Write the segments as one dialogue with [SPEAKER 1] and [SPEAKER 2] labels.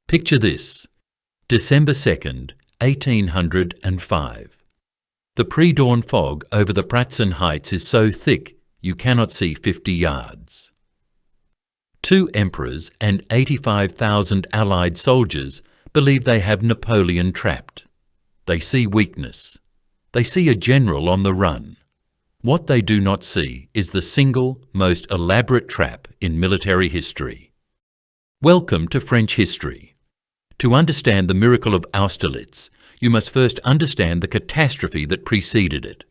[SPEAKER 1] Picture this: December 2nd, 1805. The pre-dawn fog over the Pratzen Heights is so thick you cannot see 50 yards. 2 emperors and 85,000 Allied soldiers believe they have Napoleon trapped. They see weakness. They see a general on the run. What they do not see is the single most elaborate trap in military history. Welcome to French history. To understand the miracle of Austerlitz, you must first understand the catastrophe that preceded it.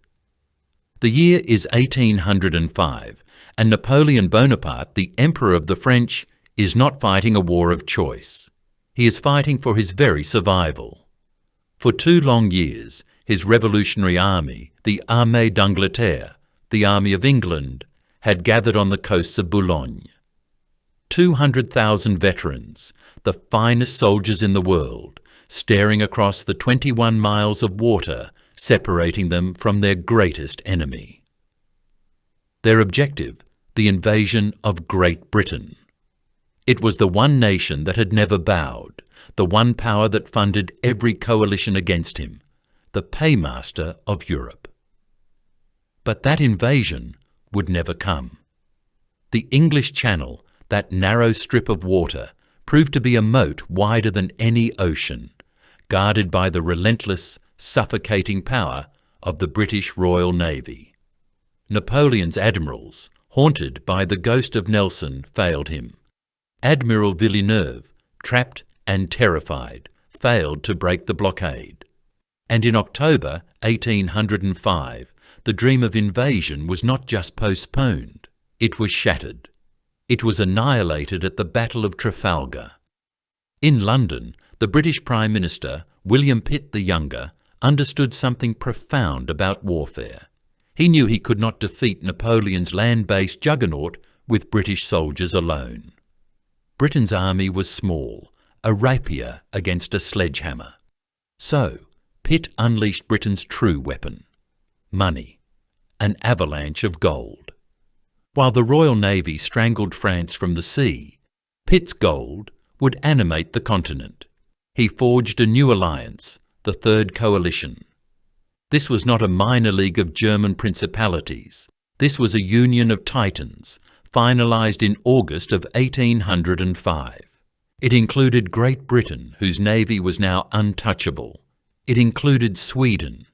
[SPEAKER 1] The year is 1805, and Napoleon Bonaparte, the Emperor of the French, is not fighting a war of choice. He is fighting for his very survival. For 2 long years, his revolutionary army, the Armée d'Angleterre, the Army of England, had gathered on the coasts of Boulogne. 200,000 veterans, the finest soldiers in the world, staring across the 21 miles of water separating them from their greatest enemy. Their objective, the invasion of Great Britain. It was the one nation that had never bowed, the one power that funded every coalition against him, the paymaster of Europe. But that invasion would never come. The English Channel, that narrow strip of water, proved to be a moat wider than any ocean, guarded by the relentless, suffocating power of the British Royal Navy. Napoleon's admirals, haunted by the ghost of Nelson, failed him. Admiral Villeneuve, trapped and terrified, failed to break the blockade. And in October 1805, the dream of invasion was not just postponed, it was shattered. It was annihilated at the Battle of Trafalgar. In London, the British Prime Minister, William Pitt the Younger, understood something profound about warfare. He knew he could not defeat Napoleon's land-based juggernaut with British soldiers alone. Britain's army was small, a rapier against a sledgehammer. So, Pitt unleashed Britain's true weapon: money, an avalanche of gold. While the Royal Navy strangled France from the sea, Pitt's gold would animate the continent. He forged a new alliance, the Third Coalition. This was not a minor league of German principalities. This was a union of titans, finalised in August of 1805. It included Great Britain, whose navy was now untouchable. It included Sweden.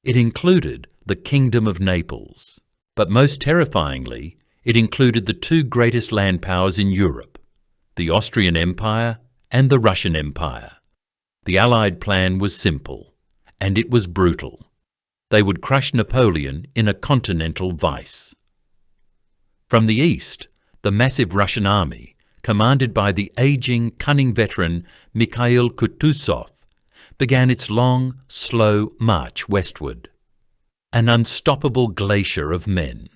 [SPEAKER 1] It included the Kingdom of Naples. But most terrifyingly, it included the 2 greatest land powers in Europe, the Austrian Empire and the Russian Empire. The Allied plan was simple, and it was brutal. They would crush Napoleon in a continental vice. From the east, the massive Russian army, commanded by the aging, cunning veteran Mikhail Kutuzov, began its long, slow march westward. An unstoppable glacier of men.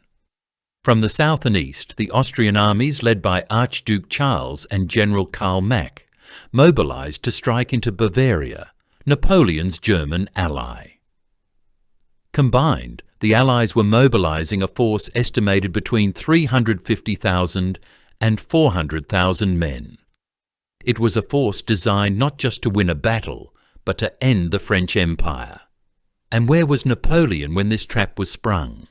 [SPEAKER 1] From the south and east, the Austrian armies, led by Archduke Charles and General Karl Mack, mobilized to strike into Bavaria, Napoleon's German ally. Combined, the Allies were mobilizing a force estimated between 350,000 and 400,000 men. It was a force designed not just to win a battle, but to end the French Empire. And where was Napoleon when this trap was sprung?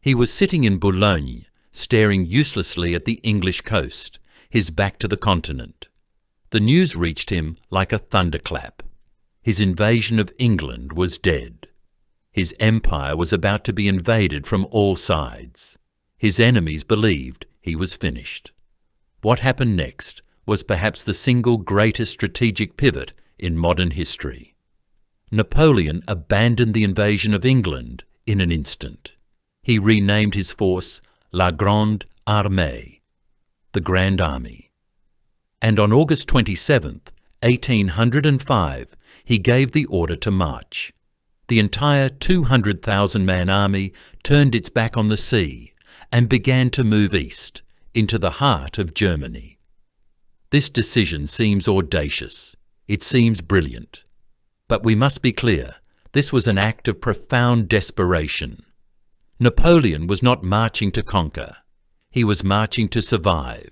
[SPEAKER 1] He was sitting in Boulogne, staring uselessly at the English coast, his back to the continent. The news reached him like a thunderclap. His invasion of England was dead. His empire was about to be invaded from all sides. His enemies believed he was finished. What happened next was perhaps the single greatest strategic pivot in modern history. Napoleon abandoned the invasion of England in an instant. He renamed his force La Grande Armée, the Grand Army. And on August 27th, 1805, he gave the order to march. The entire 200,000-man army turned its back on the sea and began to move east, into the heart of Germany. This decision seems audacious. It seems brilliant. But we must be clear, this was an act of profound desperation. Napoleon was not marching to conquer. He was marching to survive.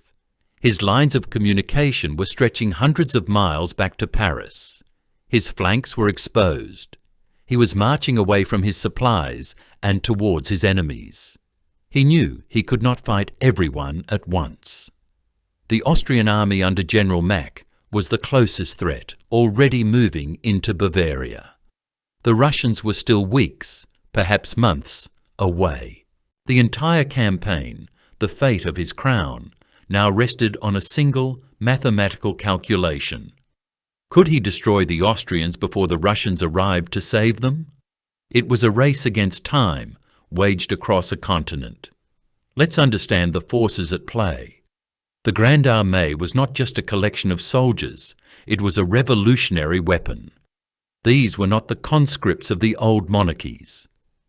[SPEAKER 1] His lines of communication were stretching hundreds of miles back to Paris. His flanks were exposed. He was marching away from his supplies and towards his enemies. He knew he could not fight everyone at once. The Austrian army under General Mack was the closest threat, already moving into Bavaria. The Russians were still weeks, perhaps months, away. The entire campaign, the fate of his crown, now rested on a single mathematical calculation. Could he destroy the Austrians before the Russians arrived to save them? It was a race against time, waged across a continent. Let's understand the forces at play. The Grande Armée was not just a collection of soldiers, it was a revolutionary weapon. These were not the conscripts of the old monarchies.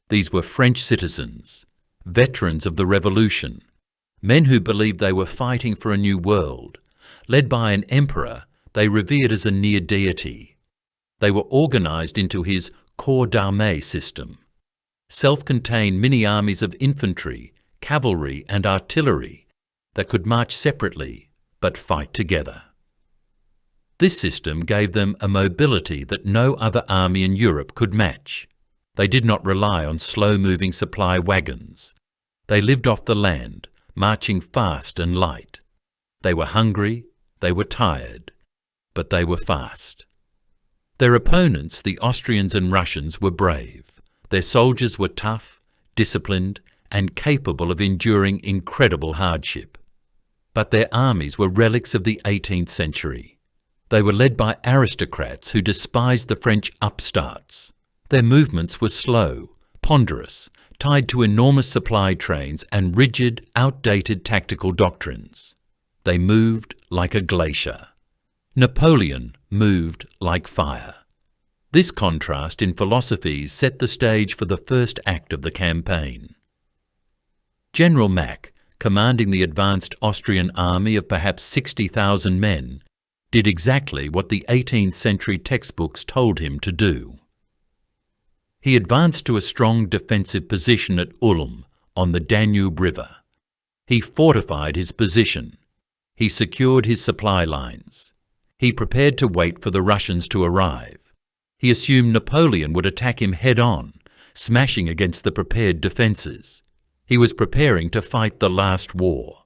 [SPEAKER 1] These were French citizens, veterans of the Revolution, men who believed they were fighting for a new world. Led by an emperor they revered as a near deity. They were organized into his corps d'armée system, self-contained mini-armies of infantry, cavalry and artillery that could march separately but fight together. This system gave them a mobility that no other army in Europe could match. They did not rely on slow-moving supply wagons. They lived off the land, marching fast and light. They were hungry, they were tired, but they were fast. Their opponents, the Austrians and Russians, were brave. Their soldiers were tough, disciplined, and capable of enduring incredible hardship. But their armies were relics of the 18th century. They were led by aristocrats who despised the French upstarts. Their movements were slow, ponderous, tied to enormous supply trains and rigid, outdated tactical doctrines. They moved like a glacier. Napoleon moved like fire. This contrast in philosophies set the stage for the first act of the campaign. General Mack, commanding the advanced Austrian army of perhaps 60,000 men, did exactly what the 18th century textbooks told him to do. He advanced to a strong defensive position at Ulm on the Danube River. He fortified his position. He secured his supply lines. He prepared to wait for the Russians to arrive. He assumed Napoleon would attack him head-on, smashing against the prepared defences. He was preparing to fight the last war.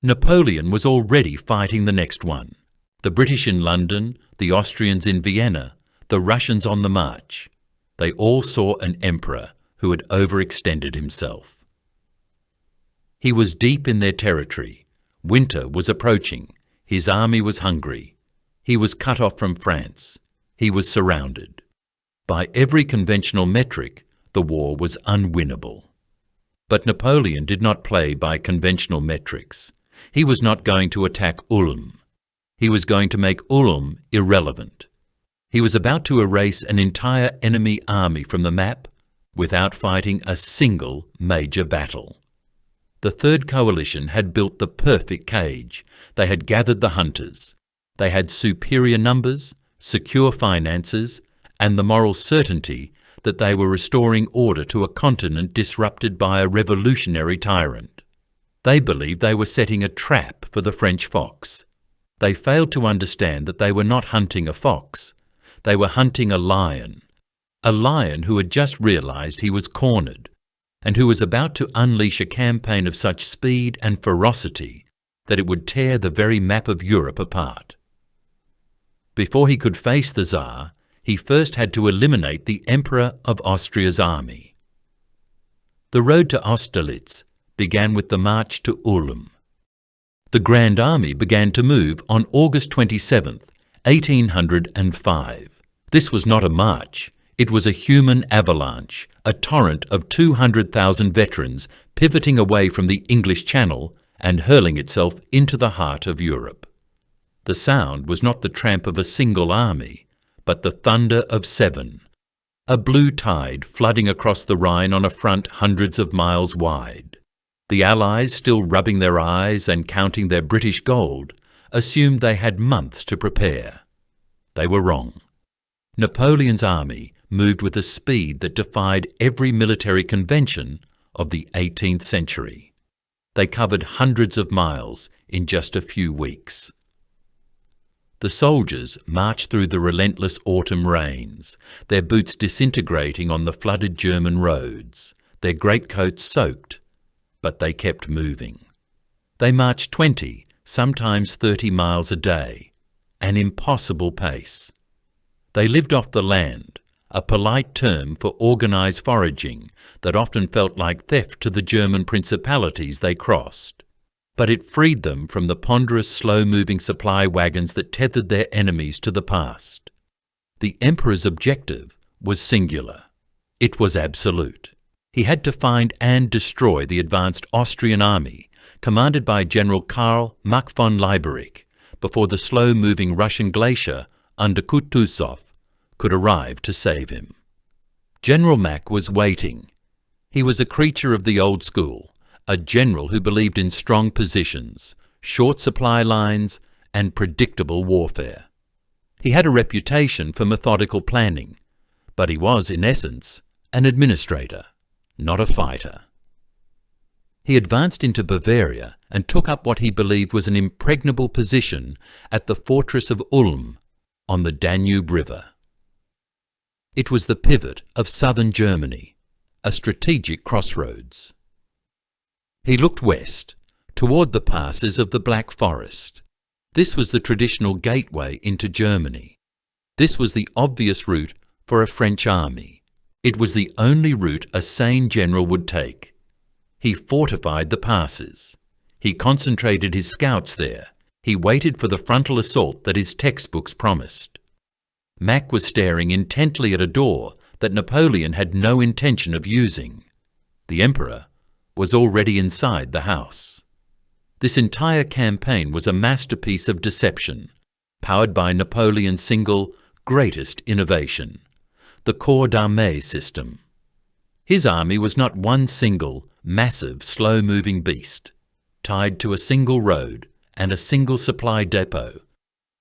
[SPEAKER 1] Napoleon was already fighting the next one. The British in London, the Austrians in Vienna, the Russians on the march. They all saw an emperor who had overextended himself. He was deep in their territory. Winter was approaching. His army was hungry. He was cut off from France. He was surrounded. By every conventional metric, the war was unwinnable. But Napoleon did not play by conventional metrics. He was not going to attack Ulm. He was going to make Ulm irrelevant. He was about to erase an entire enemy army from the map without fighting a single major battle. The Third Coalition had built the perfect cage. They had gathered the hunters. They had superior numbers, secure finances, and the moral certainty that they were restoring order to a continent disrupted by a revolutionary tyrant. They believed they were setting a trap for the French fox. They failed to understand that they were not hunting a fox. They were hunting a lion who had just realized he was cornered, and who was about to unleash a campaign of such speed and ferocity that it would tear the very map of Europe apart. Before he could face the Tsar, he first had to eliminate the Emperor of Austria's army. The road to Austerlitz began with the march to Ulm. The Grand Army began to move on August 27, 1805. This was not a march. It was a human avalanche, a torrent of 200,000 veterans pivoting away from the English Channel and hurling itself into the heart of Europe. The sound was not the tramp of a single army, but the thunder of seven, a blue tide flooding across the Rhine on a front hundreds of miles wide. The Allies, still rubbing their eyes and counting their British gold, assumed they had months to prepare. They were wrong. Napoleon's army moved with a speed that defied every military convention of the 18th century. They covered hundreds of miles in just a few weeks. The soldiers marched through the relentless autumn rains, their boots disintegrating on the flooded German roads, their greatcoats soaked, but they kept moving. They marched 20, sometimes 30 miles a day, an impossible pace. They lived off the land, a polite term for organised foraging that often felt like theft to the German principalities they crossed. But it freed them from the ponderous, slow-moving supply wagons that tethered their enemies to the past. The Emperor's objective was singular. It was absolute. He had to find and destroy the advanced Austrian army, commanded by General Karl Mack von Leiberich, before the slow-moving Russian glacier under Kutuzov could arrive to save him. General Mack was waiting. He was a creature of the old school, a general who believed in strong positions, short supply lines, and predictable warfare. He had a reputation for methodical planning, but he was, in essence, an administrator, not a fighter. He advanced into Bavaria and took up what he believed was an impregnable position at the fortress of Ulm on the Danube River. It was the pivot of southern Germany, a strategic crossroads. He looked west, toward the passes of the Black Forest. This was the traditional gateway into Germany. This was the obvious route for a French army. It was the only route a sane general would take. He fortified the passes. He concentrated his scouts there. He waited for the frontal assault that his textbooks promised. Mack was staring intently at a door that Napoleon had no intention of using. The Emperor was already inside the house. This entire campaign was a masterpiece of deception, powered by Napoleon's single greatest innovation, the corps d'armée system. His army was not one single, massive, slow-moving beast, tied to a single road and a single supply depot,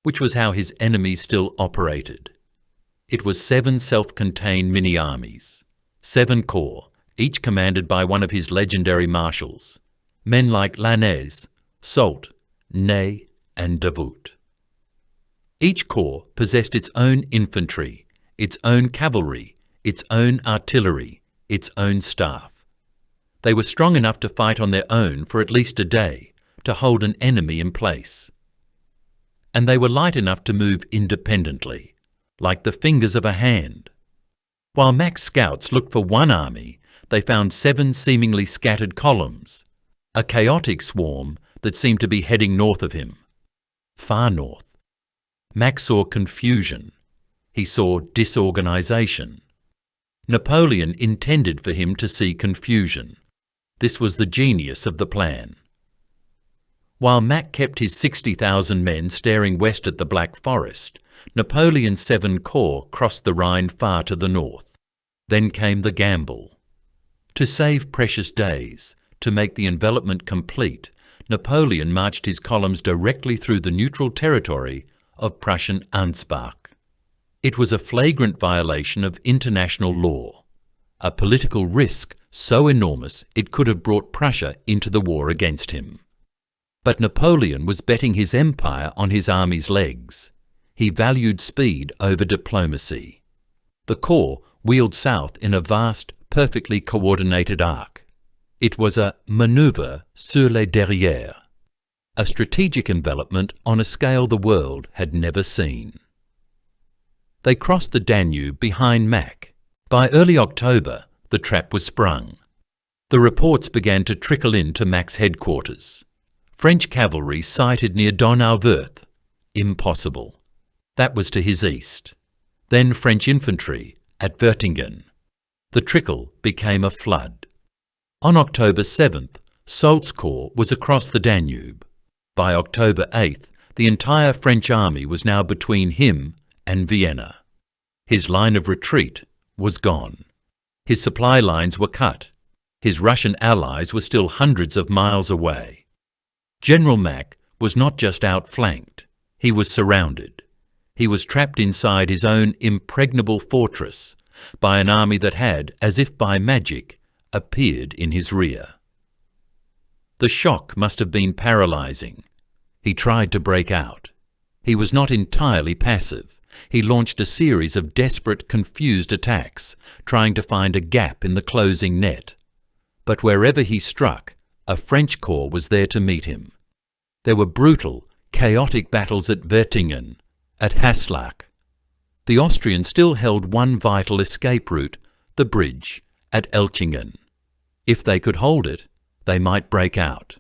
[SPEAKER 1] which was how his enemies still operated. It was 7 self-contained mini-armies, 7 corps, each commanded by one of his legendary marshals, men like Lannes, Soult, Ney, and Davout. Each corps possessed its own infantry, its own cavalry, its own artillery, its own staff. They were strong enough to fight on their own for at least a day, to hold an enemy in place. And they were light enough to move independently, like the fingers of a hand. While Mack's scouts looked for one army, they found 7 seemingly scattered columns, a chaotic swarm that seemed to be heading north of him, far north. Mack saw confusion. He saw disorganization. Napoleon intended for him to see confusion. This was the genius of the plan. While Mack kept his 60,000 men staring west at the Black Forest, Napoleon's 7 corps crossed the Rhine far to the north. Then came the gamble. To save precious days, to make the envelopment complete, Napoleon marched his columns directly through the neutral territory of Prussian Ansbach. It was a flagrant violation of international law, a political risk so enormous it could have brought Prussia into the war against him. But Napoleon was betting his empire on his army's legs. He valued speed over diplomacy. The corps wheeled south in a vast, perfectly coordinated arc. It was a manœuvre sur les derrières, a strategic envelopment on a scale the world had never seen. They crossed the Danube behind Mack. By early October, the trap was sprung. The reports began to trickle in to Mack's headquarters. French cavalry sighted near Donauwörth. Impossible. That was to his east. Then French infantry at Wertingen. The trickle became a flood. On October 7th, Soult's corps was across the Danube. By October 8th, the entire French army was now between him and Vienna. His line of retreat was gone. His supply lines were cut. His Russian allies were still hundreds of miles away. General Mack was not just outflanked, he was surrounded. He was trapped inside his own impregnable fortress by an army that had, as if by magic, appeared in his rear. The shock must have been paralyzing. He tried to break out. He was not entirely passive. He launched a series of desperate, confused attacks, trying to find a gap in the closing net. But wherever he struck, a French corps was there to meet him. There were brutal, chaotic battles at Wertingen, at Haslach. The Austrians still held one vital escape route, the bridge, at Elchingen. If they could hold it, they might break out.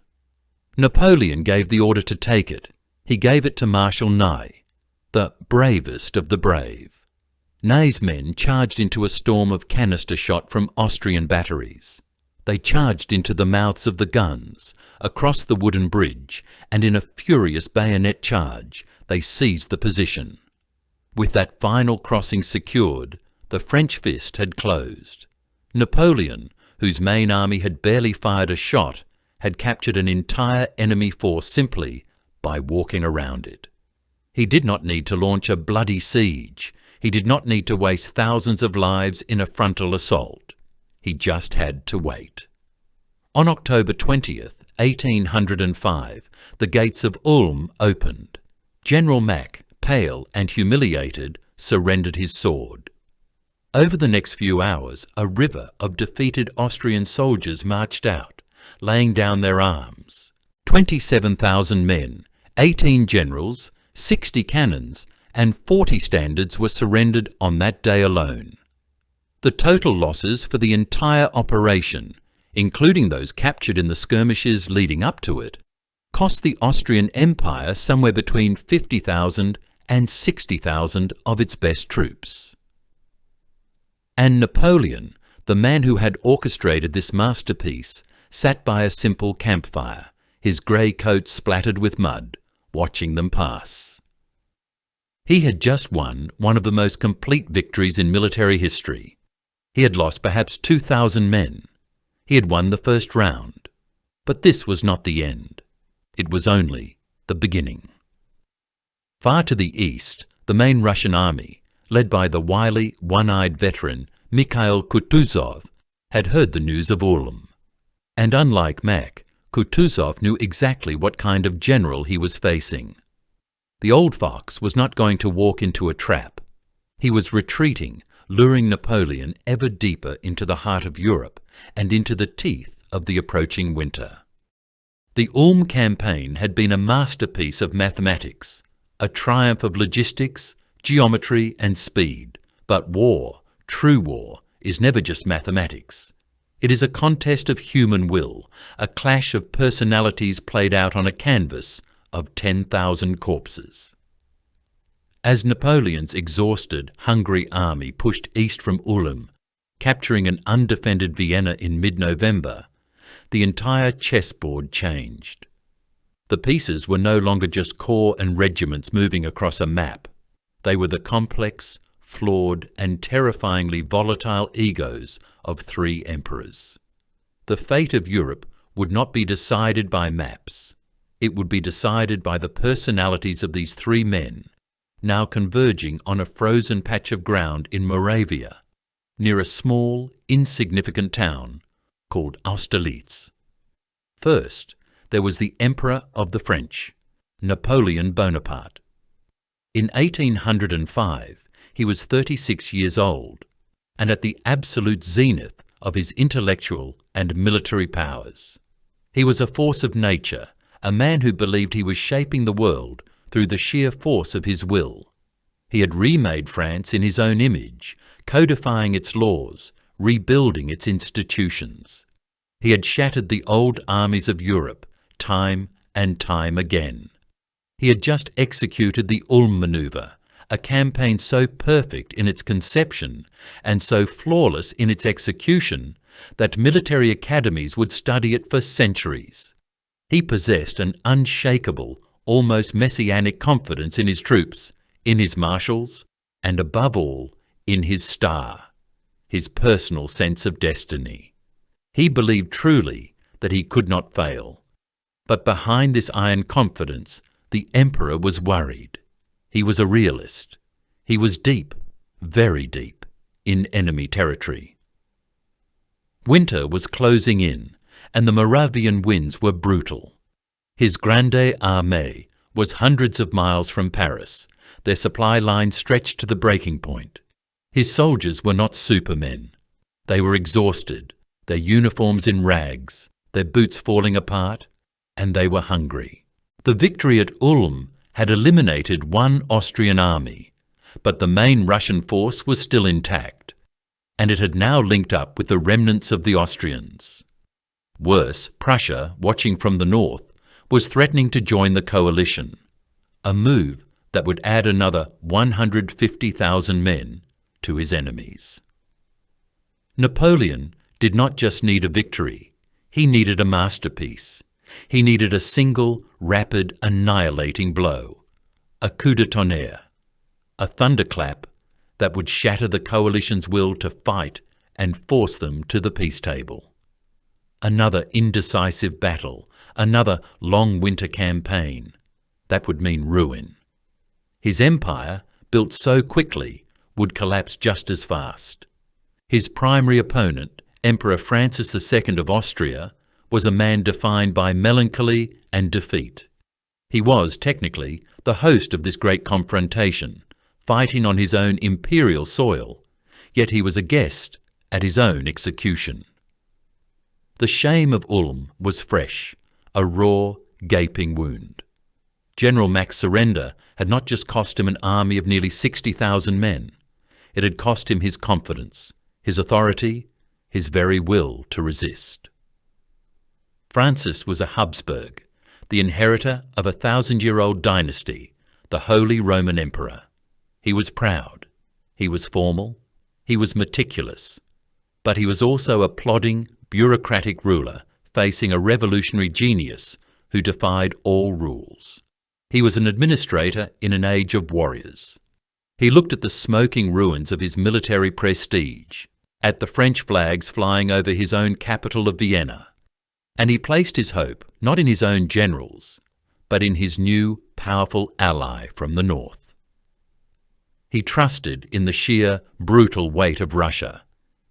[SPEAKER 1] Napoleon gave the order to take it. He gave it to Marshal Ney, the bravest of the brave. Ney's men charged into a storm of canister shot from Austrian batteries. They charged into the mouths of the guns, across the wooden bridge, and in a furious bayonet charge, they seized the position. With that final crossing secured, the French fist had closed. Napoleon, whose main army had barely fired a shot, had captured an entire enemy force simply by walking around it. He did not need to launch a bloody siege. He did not need to waste thousands of lives in a frontal assault. He just had to wait. On October 20th, 1805, the gates of Ulm opened. General Mack, pale and humiliated, surrendered his sword. Over the next few hours, a river of defeated Austrian soldiers marched out, laying down their arms. 27,000 men, 18 generals, 60 cannons, and 40 standards were surrendered on that day alone. The total losses for the entire operation, including those captured in the skirmishes leading up to it, cost the Austrian Empire somewhere between 50,000 and 60,000 of its best troops. And Napoleon, the man who had orchestrated this masterpiece, sat by a simple campfire, his grey coat splattered with mud, watching them pass. He had just won one of the most complete victories in military history. He had lost perhaps 2,000 men. He had won the first round. But this was not the end. It was only the beginning. Far to the east, the main Russian army, led by the wily, one-eyed veteran Mikhail Kutuzov, had heard the news of Ulm. And unlike Mack, Kutuzov knew exactly what kind of general he was facing. The old fox was not going to walk into a trap. He was retreating, luring Napoleon ever deeper into the heart of Europe and into the teeth of the approaching winter. The Ulm campaign had been a masterpiece of mathematics, a triumph of logistics, geometry and speed. But war, true war, is never just mathematics. It is a contest of human will, a clash of personalities played out on a canvas of 10,000 corpses. As Napoleon's exhausted, hungry army pushed east from Ulm, capturing an undefended Vienna in mid-November, the entire chessboard changed. The pieces were no longer just corps and regiments moving across a map. They were the complex, flawed, and terrifyingly volatile egos of three emperors. The fate of Europe would not be decided by maps. It would be decided by the personalities of these three men, now converging on a frozen patch of ground in Moravia, near a small, insignificant town called Austerlitz. First, there was the Emperor of the French, Napoleon Bonaparte. In 1805, he was 36 years old, and at the absolute zenith of his intellectual and military powers. He was a force of nature, a man who believed he was shaping the world through the sheer force of his will. He had remade France in his own image, codifying its laws, rebuilding its institutions. He had shattered the old armies of Europe, time and time again. He had just executed the Ulm maneuver, a campaign so perfect in its conception and so flawless in its execution that military academies would study it for centuries. He possessed an unshakable, almost messianic confidence in his troops, in his marshals, and above all, in his star, his personal sense of destiny. He believed truly that he could not fail. But behind this iron confidence, the emperor was worried. He was a realist. He was deep, very deep, in enemy territory. Winter was closing in, and the Moravian winds were brutal. His Grande Armée was hundreds of miles from Paris, their supply lines stretched to the breaking point. His soldiers were not supermen. They were exhausted, their uniforms in rags, their boots falling apart, and they were hungry. The victory at Ulm had eliminated one Austrian army, but the main Russian force was still intact, and it had now linked up with the remnants of the Austrians. Worse, Prussia, watching from the north, was threatening to join the coalition, a move that would add another 150,000 men to his enemies. Napoleon did not just need a victory, he needed a masterpiece. He needed a single, rapid, annihilating blow, a coup de tonnerre, a thunderclap that would shatter the coalition's will to fight and force them to the peace table. Another indecisive battle, another long winter campaign. That would mean ruin. His empire, built so quickly, would collapse just as fast. His primary opponent, Emperor Francis II of Austria, was a man defined by melancholy and defeat. He was, technically, the host of this great confrontation, fighting on his own imperial soil, yet he was a guest at his own execution. The shame of Ulm was fresh, a raw, gaping wound. General Mack's surrender had not just cost him an army of nearly 60,000 men. It had cost him his confidence, his authority, his very will to resist. Francis was a Habsburg, the inheritor of a 1,000-year-old dynasty, the Holy Roman Emperor. He was proud, he was formal, he was meticulous, but he was also a plodding, bureaucratic ruler facing a revolutionary genius who defied all rules. He was an administrator in an age of warriors. He looked at the smoking ruins of his military prestige, at the French flags flying over his own capital of Vienna, and he placed his hope not in his own generals, but in his new, powerful ally from the north. He trusted in the sheer, brutal weight of Russia,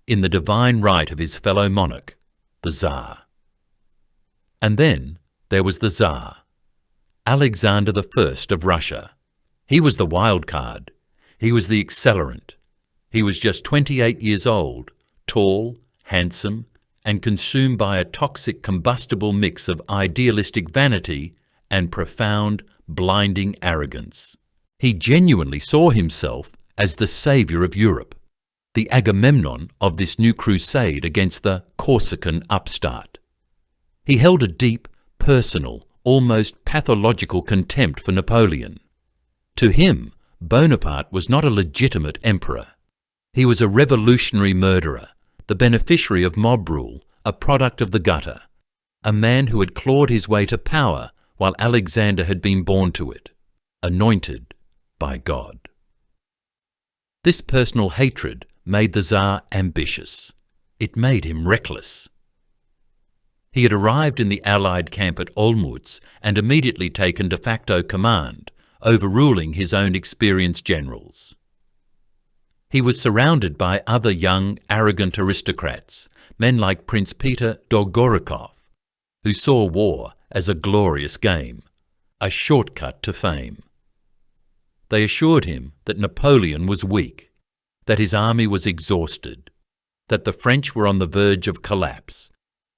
[SPEAKER 1] in the divine right of his fellow monarch, the Tsar. And then there was the Tsar, Alexander I of Russia. He was the wild card. He was the accelerant. He was just 28 years old, tall, handsome, and consumed by a toxic combustible mix of idealistic vanity and profound, blinding arrogance. He genuinely saw himself as the saviour of Europe, the Agamemnon of this new crusade against the Corsican upstart. He held a deep, personal, almost pathological contempt for Napoleon. To him, Bonaparte was not a legitimate emperor. He was a revolutionary murderer, the beneficiary of mob rule, a product of the gutter, a man who had clawed his way to power while Alexander had been born to it, anointed by God. This personal hatred made the Tsar ambitious. It made him reckless. He had arrived in the Allied camp at Olmütz and immediately taken de facto command, overruling his own experienced generals. He was surrounded by other young, arrogant aristocrats, men like Prince Peter Dolgorukov, who saw war as a glorious game, a shortcut to fame. They assured him that Napoleon was weak, that his army was exhausted, that the French were on the verge of collapse,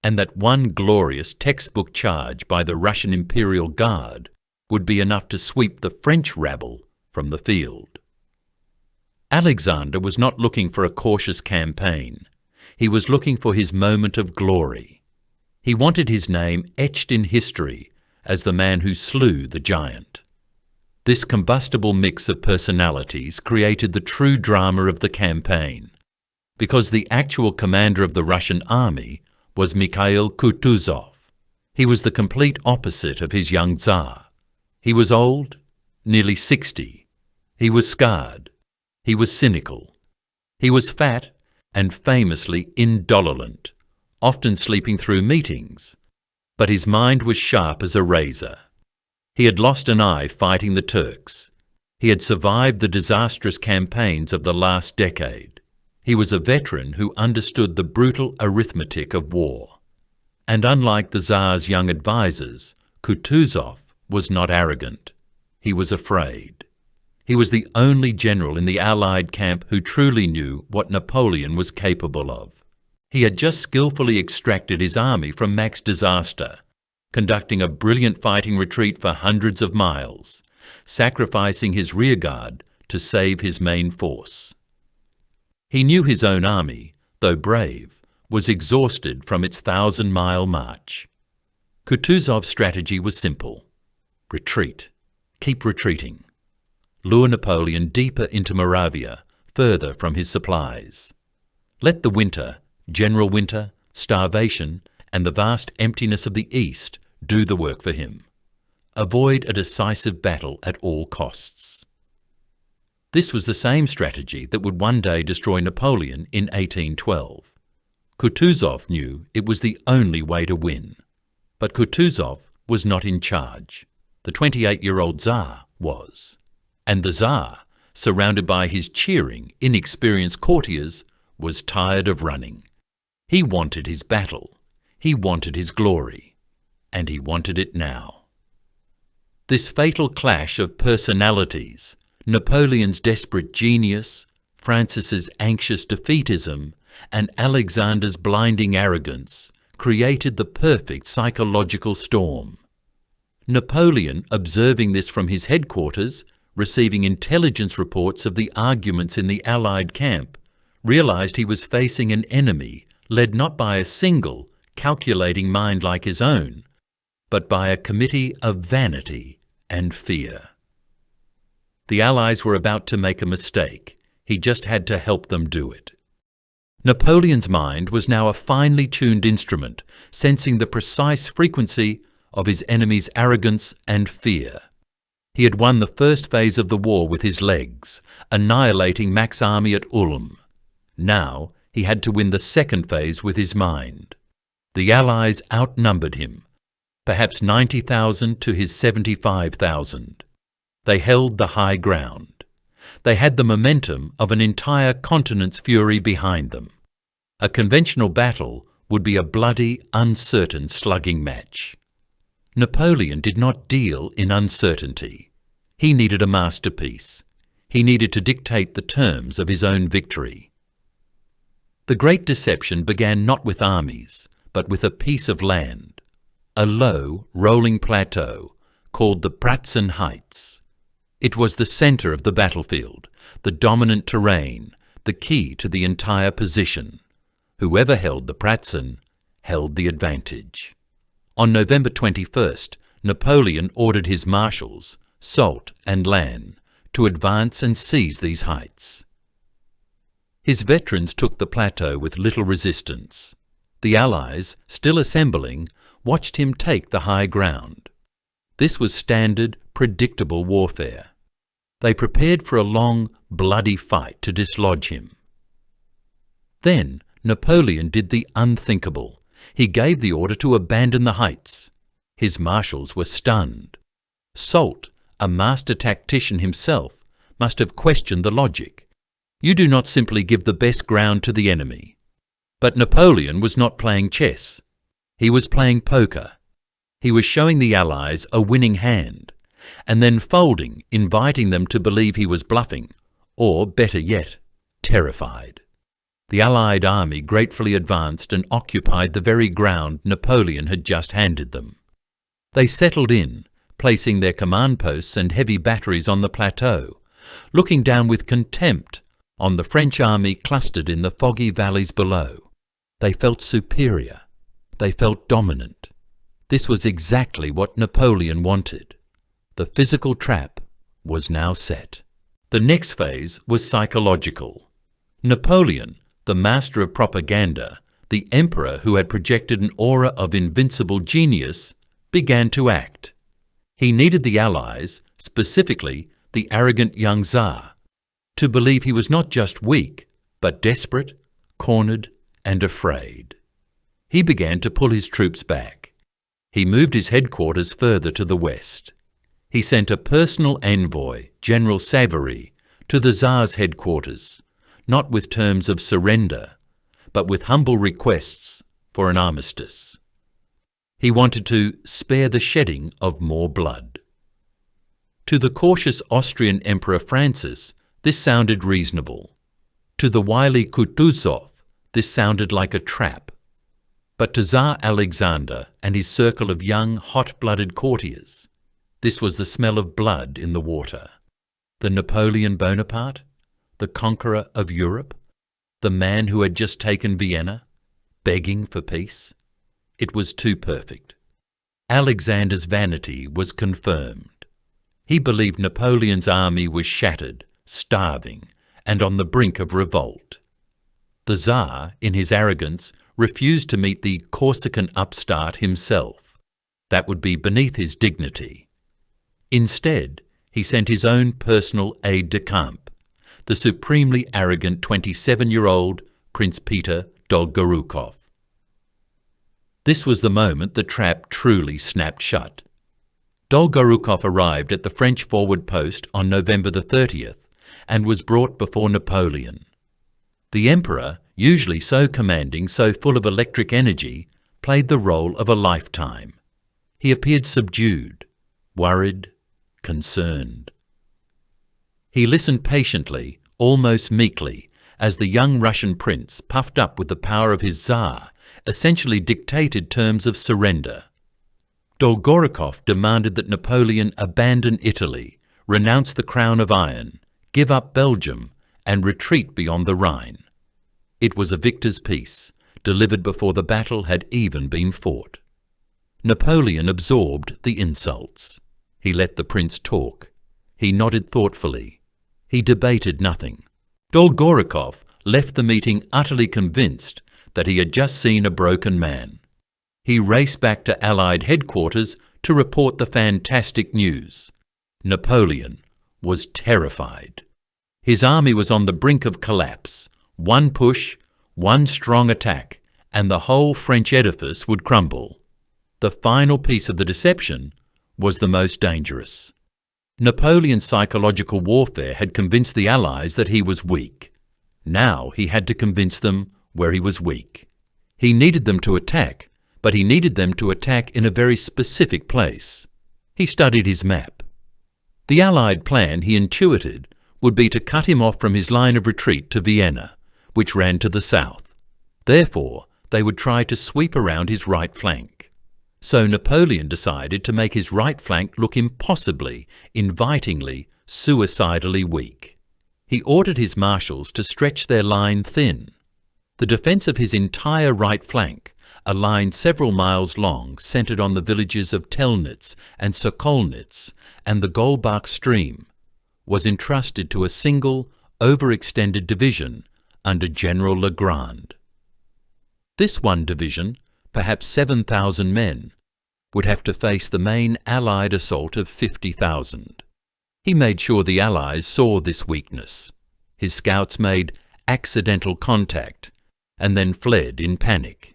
[SPEAKER 1] and that one glorious textbook charge by the Russian Imperial Guard would be enough to sweep the French rabble from the field. Alexander was not looking for a cautious campaign. He was looking for his moment of glory. He wanted his name etched in history as the man who slew the giant. This combustible mix of personalities created the true drama of the campaign, because the actual commander of the Russian army was Mikhail Kutuzov. He was the complete opposite of his young Tsar. He was old, nearly 60. He was scarred. He was cynical. He was fat and famously indolent, often sleeping through meetings, but his mind was sharp as a razor. He had lost an eye fighting the Turks. He had survived the disastrous campaigns of the last decade. He was a veteran who understood the brutal arithmetic of war. And unlike the Tsar's young advisers, Kutuzov was not arrogant. He was afraid. He was the only general in the Allied camp who truly knew what Napoleon was capable of. He had just skillfully extracted his army from max disaster, conducting a brilliant fighting retreat for hundreds of miles, sacrificing his rearguard to save his main force. He knew his own army, though brave, was exhausted from its 1,000-mile march. Kutuzov's strategy was simple. Retreat. Keep retreating. Lure Napoleon deeper into Moravia, further from his supplies. Let the winter, general winter, starvation, and the vast emptiness of the East do the work for him. Avoid a decisive battle at all costs. This was the same strategy that would one day destroy Napoleon in 1812. Kutuzov knew it was the only way to win. But Kutuzov was not in charge. The 28-year-old Tsar was. And the Tsar, surrounded by his cheering, inexperienced courtiers, was tired of running. He wanted his battle. He wanted his glory. And he wanted it now. This fatal clash of personalities, Napoleon's desperate genius, Francis's anxious defeatism, and Alexander's blinding arrogance, created the perfect psychological storm. Napoleon, observing this from his headquarters, receiving intelligence reports of the arguments in the Allied camp, realized he was facing an enemy led not by a single, calculating mind like his own, but by a committee of vanity and fear. The Allies were about to make a mistake. He just had to help them do it. Napoleon's mind was now a finely tuned instrument, sensing the precise frequency of his enemy's arrogance and fear. He had won the first phase of the war with his legs, annihilating Mack's army at Ulm. Now he had to win the second phase with his mind. The Allies outnumbered him, perhaps 90,000 to his 75,000. They held the high ground. They had the momentum of an entire continent's fury behind them. A conventional battle would be a bloody, uncertain slugging match. Napoleon did not deal in uncertainty. He needed a masterpiece. He needed to dictate the terms of his own victory. The great deception began not with armies, but with a piece of land, a low, rolling plateau called the Pratzen Heights. It was the center of the battlefield, the dominant terrain, the key to the entire position. Whoever held the Pratzen held the advantage. On November 21st, Napoleon ordered his marshals, Soult and Lannes, to advance and seize these heights. His veterans took the plateau with little resistance. The Allies, still assembling, watched him take the high ground. This was standard, predictable warfare. They prepared for a long, bloody fight to dislodge him. Then Napoleon did the unthinkable. He gave the order to abandon the heights. His marshals were stunned. Soult, a master tactician himself, must have questioned the logic. You do not simply give the best ground to the enemy. But Napoleon was not playing chess. He was playing poker. He was showing the Allies a winning hand, and then folding, inviting them to believe he was bluffing, or, better yet, terrified. The Allied army gratefully advanced and occupied the very ground Napoleon had just handed them. They settled in, placing their command posts and heavy batteries on the plateau, looking down with contempt on the French army clustered in the foggy valleys below. They felt superior. They felt dominant. This was exactly what Napoleon wanted. The physical trap was now set. The next phase was psychological. Napoleon, the master of propaganda, the emperor who had projected an aura of invincible genius, began to act. He needed the Allies, specifically the arrogant young Tsar, to believe he was not just weak, but desperate, cornered, and afraid. He began to pull his troops back. He moved his headquarters further to the west. He sent a personal envoy, General Savary, to the Tsar's headquarters, not with terms of surrender, but with humble requests for an armistice. He wanted to spare the shedding of more blood. To the cautious Austrian Emperor Francis, this sounded reasonable. To the wily Kutuzov, this sounded like a trap. But to Tsar Alexander and his circle of young, hot-blooded courtiers, this was the smell of blood in the water. The Napoleon Bonaparte, the conqueror of Europe, the man who had just taken Vienna, begging for peace. It was too perfect. Alexander's vanity was confirmed. He believed Napoleon's army was shattered, starving, and on the brink of revolt. The Tsar, in his arrogance, refused to meet the Corsican upstart himself. That would be beneath his dignity. Instead, he sent his own personal aide-de-camp, the supremely arrogant 27-year-old Prince Peter Dolgorukov. This was the moment the trap truly snapped shut. Dolgorukov arrived at the French forward post on November the 30th and was brought before Napoleon. The Emperor, usually so commanding, so full of electric energy, played the role of a lifetime. He appeared subdued, worried, concerned. He listened patiently, almost meekly, as the young Russian prince, puffed up with the power of his Tsar, essentially dictated terms of surrender. Dolgorukov demanded that Napoleon abandon Italy, renounce the crown of iron, give up Belgium, and retreat beyond the Rhine. It was a victor's peace, delivered before the battle had even been fought. Napoleon absorbed the insults. He let the prince talk. He nodded thoughtfully. He debated nothing. Dolgorukov left the meeting utterly convinced that he had just seen a broken man. He raced back to Allied headquarters to report the fantastic news. Napoleon was terrified. His army was on the brink of collapse. One push, one strong attack, and the whole French edifice would crumble. The final piece of the deception was the most dangerous. Napoleon's psychological warfare had convinced the Allies that he was weak. Now he had to convince them where he was weak. He needed them to attack, but he needed them to attack in a very specific place. He studied his map. The Allied plan, he intuited, would be to cut him off from his line of retreat to Vienna, which ran to the south. Therefore, they would try to sweep around his right flank. So Napoleon decided to make his right flank look impossibly, invitingly, suicidally weak. He ordered his marshals to stretch their line thin. The defence of his entire right flank, a line several miles long, centred on the villages of Telnitz and Sokolnitz and the Golbach stream, was entrusted to a single, overextended division under General Legrand. This one division, perhaps 7,000 men, would have to face the main Allied assault of 50,000. He made sure the Allies saw this weakness. His scouts made accidental contact and then fled in panic.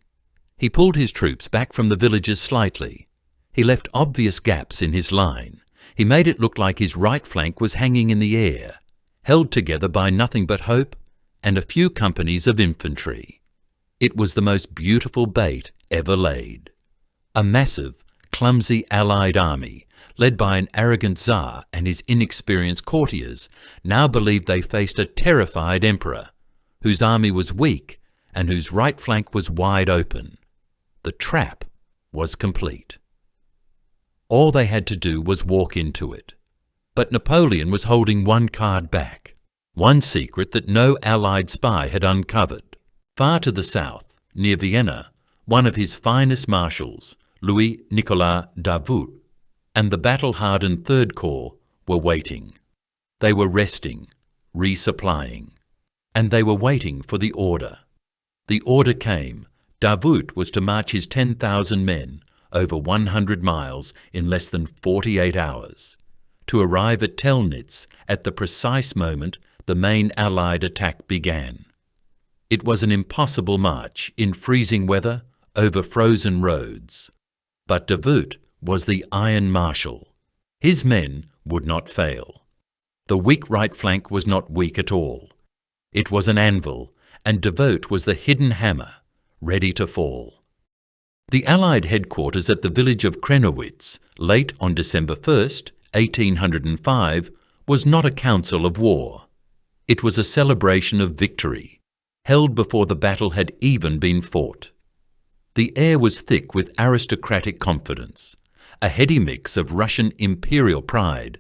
[SPEAKER 1] He pulled his troops back from the villages slightly. He left obvious gaps in his line. He made it look like his right flank was hanging in the air, held together by nothing but hope and a few companies of infantry. It was the most beautiful bait ever laid. A massive, clumsy Allied army, led by an arrogant Tsar and his inexperienced courtiers, now believed they faced a terrified emperor, whose army was weak and whose right flank was wide open. The trap was complete. All they had to do was walk into it. But Napoleon was holding one card back, one secret that no Allied spy had uncovered. Far to the south, near Vienna, one of his finest marshals, Louis-Nicolas Davout, and the battle-hardened Third Corps were waiting. They were resting, resupplying, and they were waiting for the order. The order came. Davout was to march his 10,000 men over 100 miles in less than 48 hours, to arrive at Telnitz at the precise moment the main Allied attack began. It was an impossible march in freezing weather over frozen roads. But Davout was the Iron Marshal. His men would not fail. The weak right flank was not weak at all. It was an anvil, and Davout was the hidden hammer, ready to fall. The Allied headquarters at the village of Krennowitz, late on December 1st, 1805, was not a council of war. It was a celebration of victory, held before the battle had even been fought. The air was thick with aristocratic confidence, a heady mix of Russian imperial pride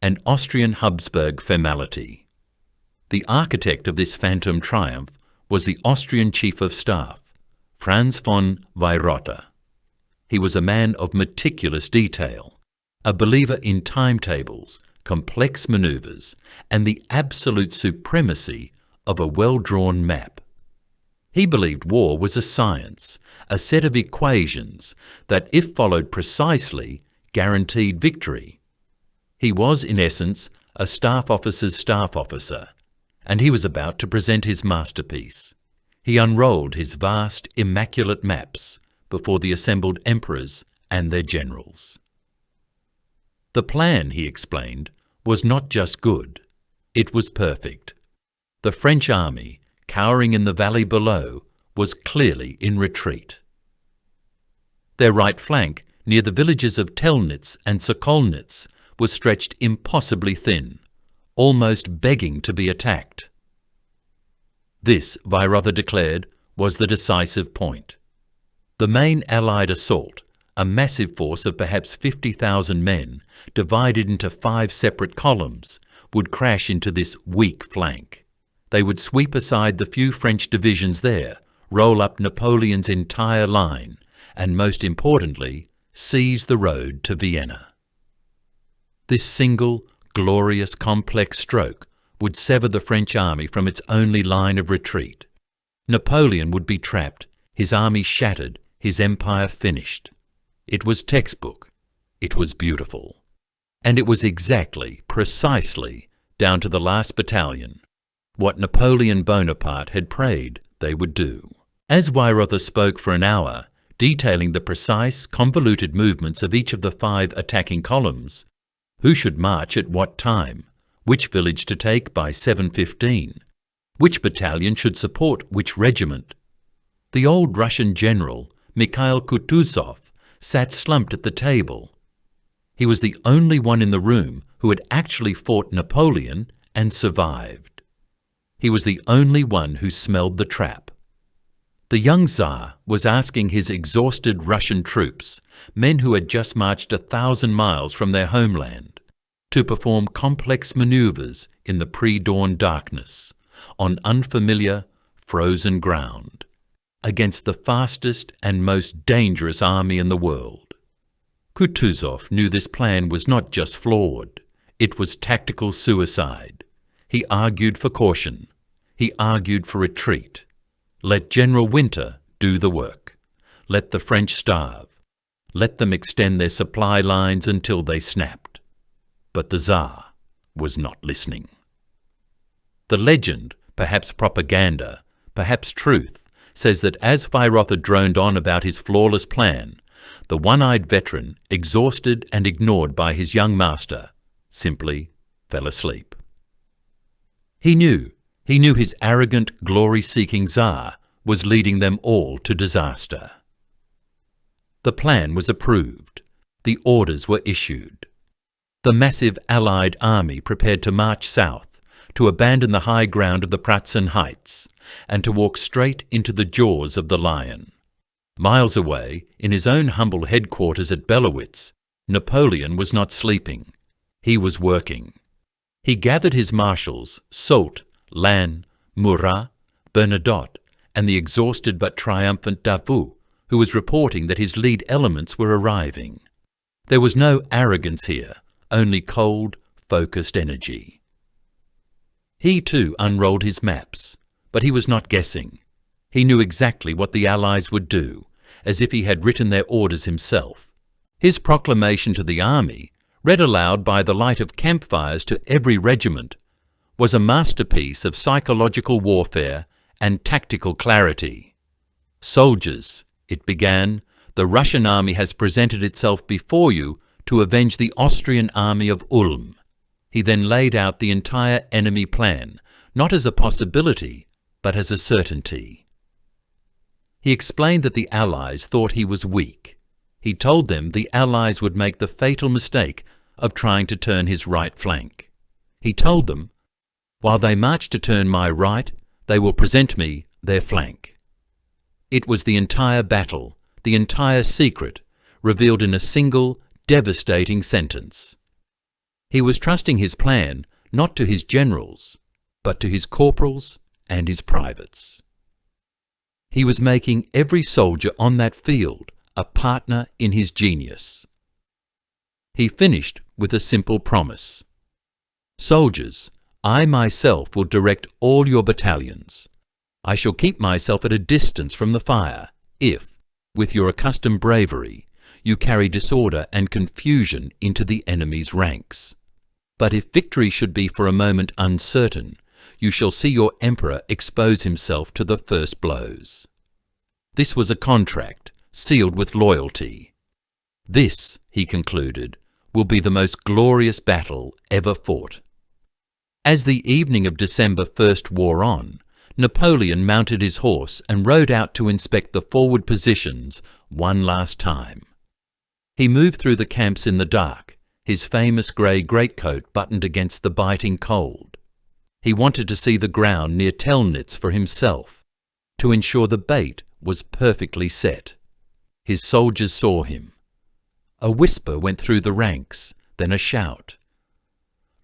[SPEAKER 1] and Austrian Habsburg formality. The architect of this phantom triumph was the Austrian Chief of Staff, Franz von Weyrother. He was a man of meticulous detail, a believer in timetables, complex manoeuvres, and the absolute supremacy of a well-drawn map. He believed war was a science, a set of equations that, if followed precisely, guaranteed victory. He was, in essence, a staff officer's staff officer, and he was about to present his masterpiece. He unrolled his vast, immaculate maps before the assembled emperors and their generals. The plan, he explained, was not just good, it was perfect. The French army, cowering in the valley below, was clearly in retreat. Their right flank, near the villages of Telnitz and Sokolnitz, was stretched impossibly thin, almost begging to be attacked. This, Weyrother declared, was the decisive point. The main Allied assault, a massive force of perhaps 50,000 men, divided into 5 separate columns, would crash into this weak flank. They would sweep aside the few French divisions there, roll up Napoleon's entire line, and most importantly, seize the road to Vienna. This single, glorious, complex stroke would sever the French army from its only line of retreat. Napoleon would be trapped, his army shattered, his empire finished. It was textbook. It was beautiful. And it was exactly, precisely, down to the last battalion, what Napoleon Bonaparte had prayed they would do. As Weyrother spoke for an hour, detailing the precise, convoluted movements of each of the 5 attacking columns, who should march at what time, which village to take by 7:15, which battalion should support which regiment, the old Russian general, Mikhail Kutuzov, sat slumped at the table. He was the only one in the room who had actually fought Napoleon and survived. He was the only one who smelled the trap. The young Tsar was asking his exhausted Russian troops, men who had just marched 1,000 miles from their homeland, to perform complex maneuvers in the pre-dawn darkness, on unfamiliar, frozen ground, against the fastest and most dangerous army in the world. Kutuzov knew this plan was not just flawed, it was tactical suicide. He argued for caution. He argued for retreat. Let General Winter do the work. Let the French starve. Let them extend their supply lines until they snapped. But the Tsar was not listening. The legend, perhaps propaganda, perhaps truth, says that as Weyrother droned on about his flawless plan, the one-eyed veteran, exhausted and ignored by his young master, simply fell asleep. He knew his arrogant, glory-seeking Tsar was leading them all to disaster. The plan was approved. The orders were issued. The massive Allied army prepared to march south, to abandon the high ground of the Pratzen Heights, and to walk straight into the jaws of the lion. Miles away, in his own humble headquarters at Bellowitz, Napoleon was not sleeping. He was working. He gathered his marshals, Soult, Lannes, Murat, Bernadotte, and the exhausted but triumphant Davout, who was reporting that his lead elements were arriving. There was no arrogance here, only cold, focused energy. He too unrolled his maps, but he was not guessing. He knew exactly what the Allies would do, as if he had written their orders himself. His proclamation to the army, read aloud by the light of campfires to every regiment, was a masterpiece of psychological warfare and tactical clarity. "Soldiers," it began, "the Russian army has presented itself before you to avenge the Austrian army of Ulm." He then laid out the entire enemy plan, not as a possibility, but as a certainty. He explained that the Allies thought he was weak. He told them the Allies would make the fatal mistake of trying to turn his right flank. He told them, "While they march to turn my right, they will present me their flank." It was the entire battle, the entire secret, revealed in a single, devastating sentence. He was trusting his plan not to his generals, but to his corporals and his privates. He was making every soldier on that field a partner in his genius. He finished with a simple promise. "Soldiers, I myself will direct all your battalions. I shall keep myself at a distance from the fire if, with your accustomed bravery, you carry disorder and confusion into the enemy's ranks. But if victory should be for a moment uncertain, you shall see your emperor expose himself to the first blows." This was a contract sealed with loyalty. "This," he concluded, "will be the most glorious battle ever fought." As the evening of December 1st wore on, Napoleon mounted his horse and rode out to inspect the forward positions one last time. He moved through the camps in the dark, his famous grey greatcoat buttoned against the biting cold. He wanted to see the ground near Telnitz for himself, to ensure the bait was perfectly set. His soldiers saw him. A whisper went through the ranks, then a shout.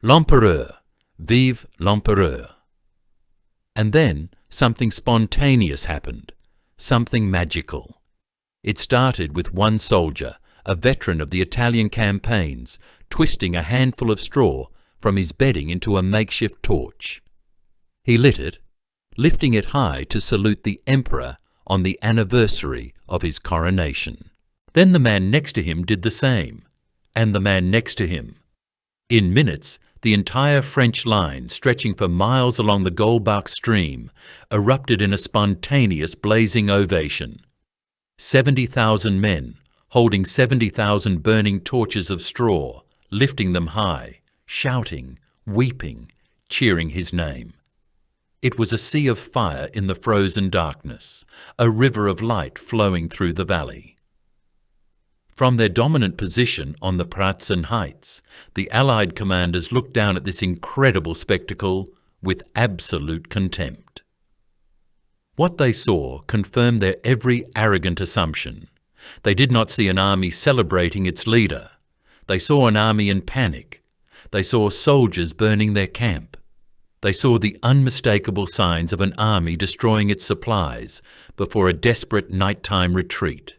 [SPEAKER 1] "L'Empereur! Vive l'Empereur!" And then something spontaneous happened, something magical. It started with one soldier, a veteran of the Italian campaigns, twisting a handful of straw from his bedding into a makeshift torch. He lit it, lifting it high to salute the emperor on the anniversary of his coronation. Then the man next to him did the same, and the man next to him. In minutes, the entire French line, stretching for miles along the Goldbach stream, erupted in a spontaneous blazing ovation. 70,000 men, holding 70,000 burning torches of straw, lifting them high, shouting, weeping, cheering his name. It was a sea of fire in the frozen darkness, a river of light flowing through the valley. From their dominant position on the Pratzen Heights, the Allied commanders looked down at this incredible spectacle with absolute contempt. What they saw confirmed their every arrogant assumption. They did not see an army celebrating its leader. They saw an army in panic. They saw soldiers burning their camp. They saw the unmistakable signs of an army destroying its supplies before a desperate nighttime retreat.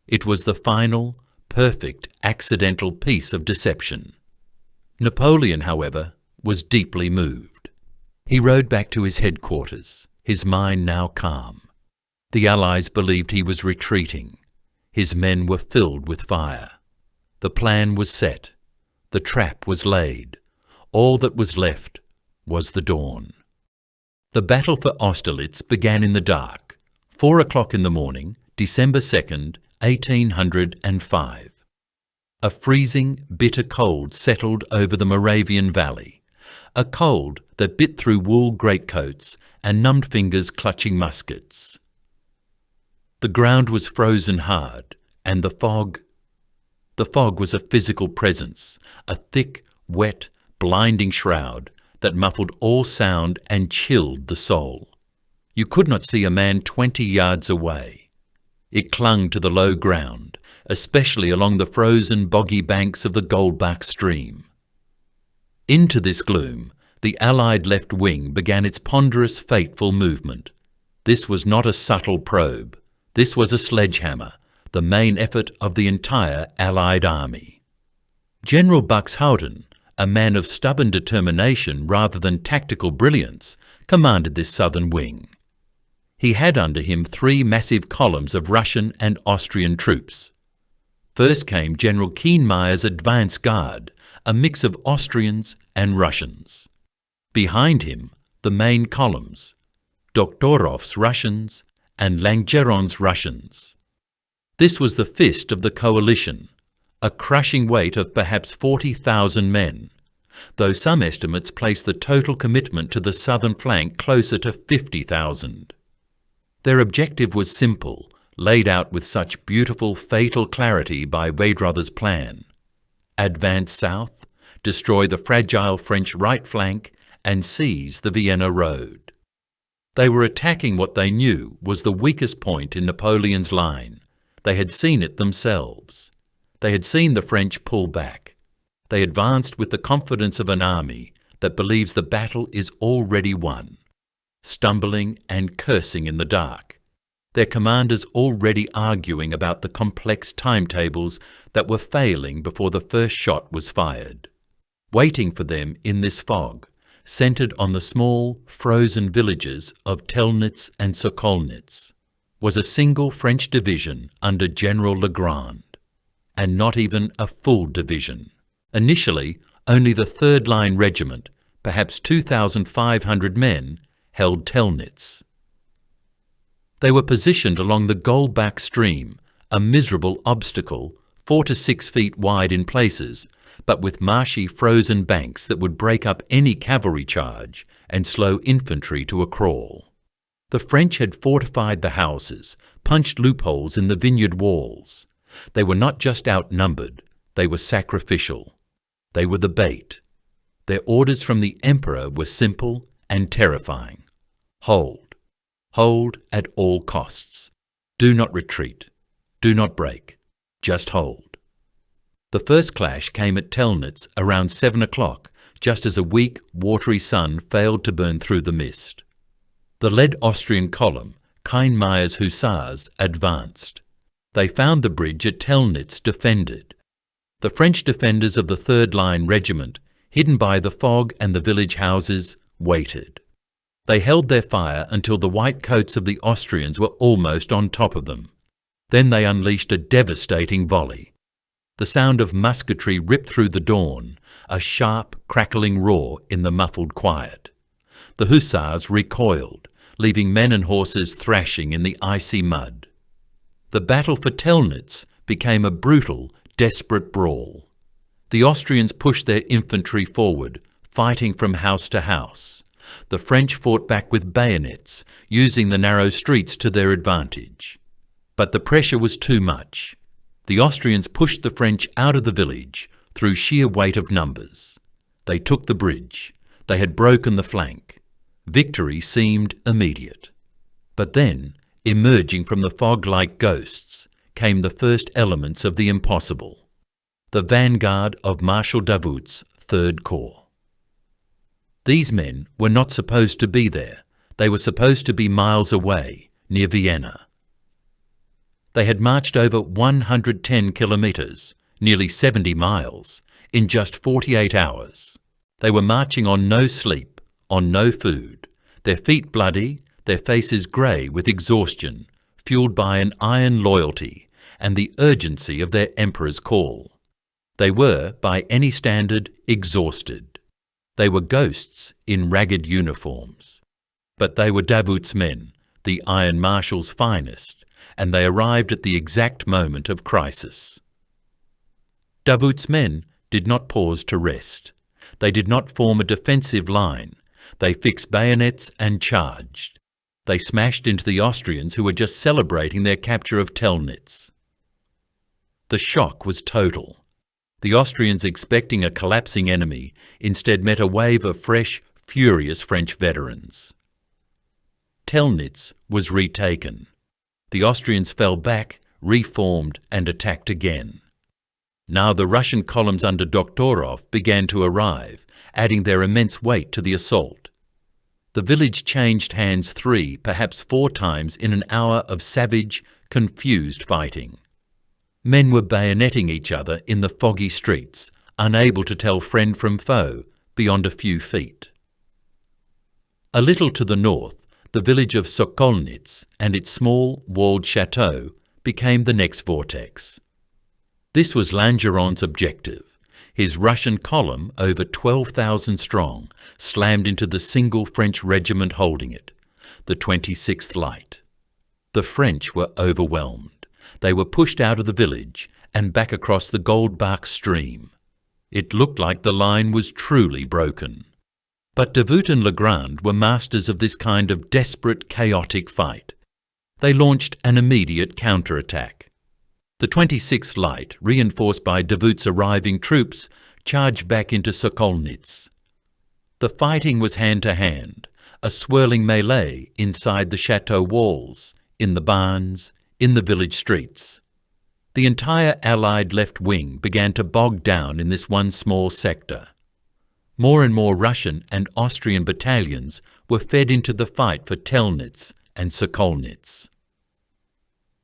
[SPEAKER 1] It was the final, perfect, accidental piece of deception. Napoleon, however, was deeply moved. He rode back to his headquarters, his mind now calm. The Allies believed he was retreating. His men were filled with fire. The plan was set. The trap was laid. All that was left was the dawn. The battle for Austerlitz began in the dark, 4 o'clock in the morning, December 2nd, 1805. A freezing, bitter cold settled over the Moravian Valley, a cold that bit through wool greatcoats and numbed fingers clutching muskets. The ground was frozen hard, and the fog was a physical presence, a thick, wet, blinding shroud that muffled all sound and chilled the soul. You could not see a man 20 yards away. It clung to the low ground, especially along the frozen, boggy banks of the Goldbach stream. Into this gloom, the Allied left wing began its ponderous, fateful movement. This was not a subtle probe. This was a sledgehammer, the main effort of the entire Allied army. General Buxhoughton, a man of stubborn determination rather than tactical brilliance, commanded this southern wing. He had under him 3 massive columns of Russian and Austrian troops. First came General Kienmeyer's advance guard, a mix of Austrians and Russians. Behind him, the main columns, Doktorov's Russians and Langeron's Russians. This was the fist of the coalition, a crushing weight of perhaps 40,000 men, though some estimates place the total commitment to the southern flank closer to 50,000. Their objective was simple, laid out with such beautiful, fatal clarity by Weyrother's plan. Advance south, destroy the fragile French right flank, and seize the Vienna road. They were attacking what they knew was the weakest point in Napoleon's line. They had seen it themselves. They had seen the French pull back. They advanced with the confidence of an army that believes the battle is already won, stumbling and cursing in the dark, their commanders already arguing about the complex timetables that were failing before the first shot was fired. Waiting for them in this fog, centred on the small, frozen villages of Telnitz and Sokolnitz, was a single French division under General Legrand, and not even a full division. Initially, only the Third Line Regiment, perhaps 2,500 men, held Telnitz. They were positioned along the Goldbach stream, a miserable obstacle, 4 to 6 feet wide in places, but with marshy frozen banks that would break up any cavalry charge and slow infantry to a crawl. The French had fortified the houses, punched loopholes in the vineyard walls. They were not just outnumbered, they were sacrificial. They were the bait. Their orders from the Emperor were simple and terrifying. Hold. Hold at all costs. Do not retreat. Do not break. Just hold. The first clash came at Telnitz around 7 o'clock, just as a weak, watery sun failed to burn through the mist. The lead Austrian column, Kienmeyer's hussars, advanced. They found the bridge at Telnitz defended. The French defenders of the Third Line Regiment, hidden by the fog and the village houses, waited. They held their fire until the white coats of the Austrians were almost on top of them. Then they unleashed a devastating volley. The sound of musketry ripped through the dawn, a sharp, crackling roar in the muffled quiet. The hussars recoiled, leaving men and horses thrashing in the icy mud. The battle for Telnitz became a brutal, desperate brawl. The Austrians pushed their infantry forward, fighting from house to house. The French fought back with bayonets, using the narrow streets to their advantage. But the pressure was too much. The Austrians pushed the French out of the village through sheer weight of numbers. They took the bridge. They had broken the flank. Victory seemed immediate. But then, emerging from the fog like ghosts, came the first elements of the impossible. The vanguard of Marshal Davout's Third Corps. These men were not supposed to be there. They were supposed to be miles away, near Vienna. They had marched over 110 kilometres, nearly 70 miles, in just 48 hours. They were marching on no sleep, on no food, their feet bloody, their faces grey with exhaustion, fueled by an iron loyalty and the urgency of their emperor's call. They were, by any standard, exhausted. They were ghosts in ragged uniforms. But they were Davout's men, the Iron Marshal's finest, and they arrived at the exact moment of crisis. Davout's men did not pause to rest. They did not form a defensive line. They fixed bayonets and charged. They smashed into the Austrians who were just celebrating their capture of Telnitz. The shock was total. The Austrians, expecting a collapsing enemy, instead met a wave of fresh, furious French veterans. Telnitz was retaken. The Austrians fell back, reformed, and attacked again. Now the Russian columns under Doktorov began to arrive, adding their immense weight to the assault. The village changed hands 3, perhaps 4 times in an hour of savage, confused fighting. Men were bayoneting each other in the foggy streets, unable to tell friend from foe beyond a few feet. A little to the north, the village of Sokolnitz and its small, walled chateau became the next vortex. This was Langeron's objective. His Russian column, over 12,000 strong, slammed into the single French regiment holding it, the 26th Light. The French were overwhelmed. They were pushed out of the village and back across the Goldbach stream. It looked like the line was truly broken. But Davout and Legrand were masters of this kind of desperate, chaotic fight. They launched an immediate counterattack. The 26th Light, reinforced by Davout's arriving troops, charged back into Sokolnitz. The fighting was hand-to-hand, a swirling melee inside the chateau walls, in the barns, in the village streets. The entire Allied left wing began to bog down in this one small sector. More and more Russian and Austrian battalions were fed into the fight for Telnitz and Sokolnitz.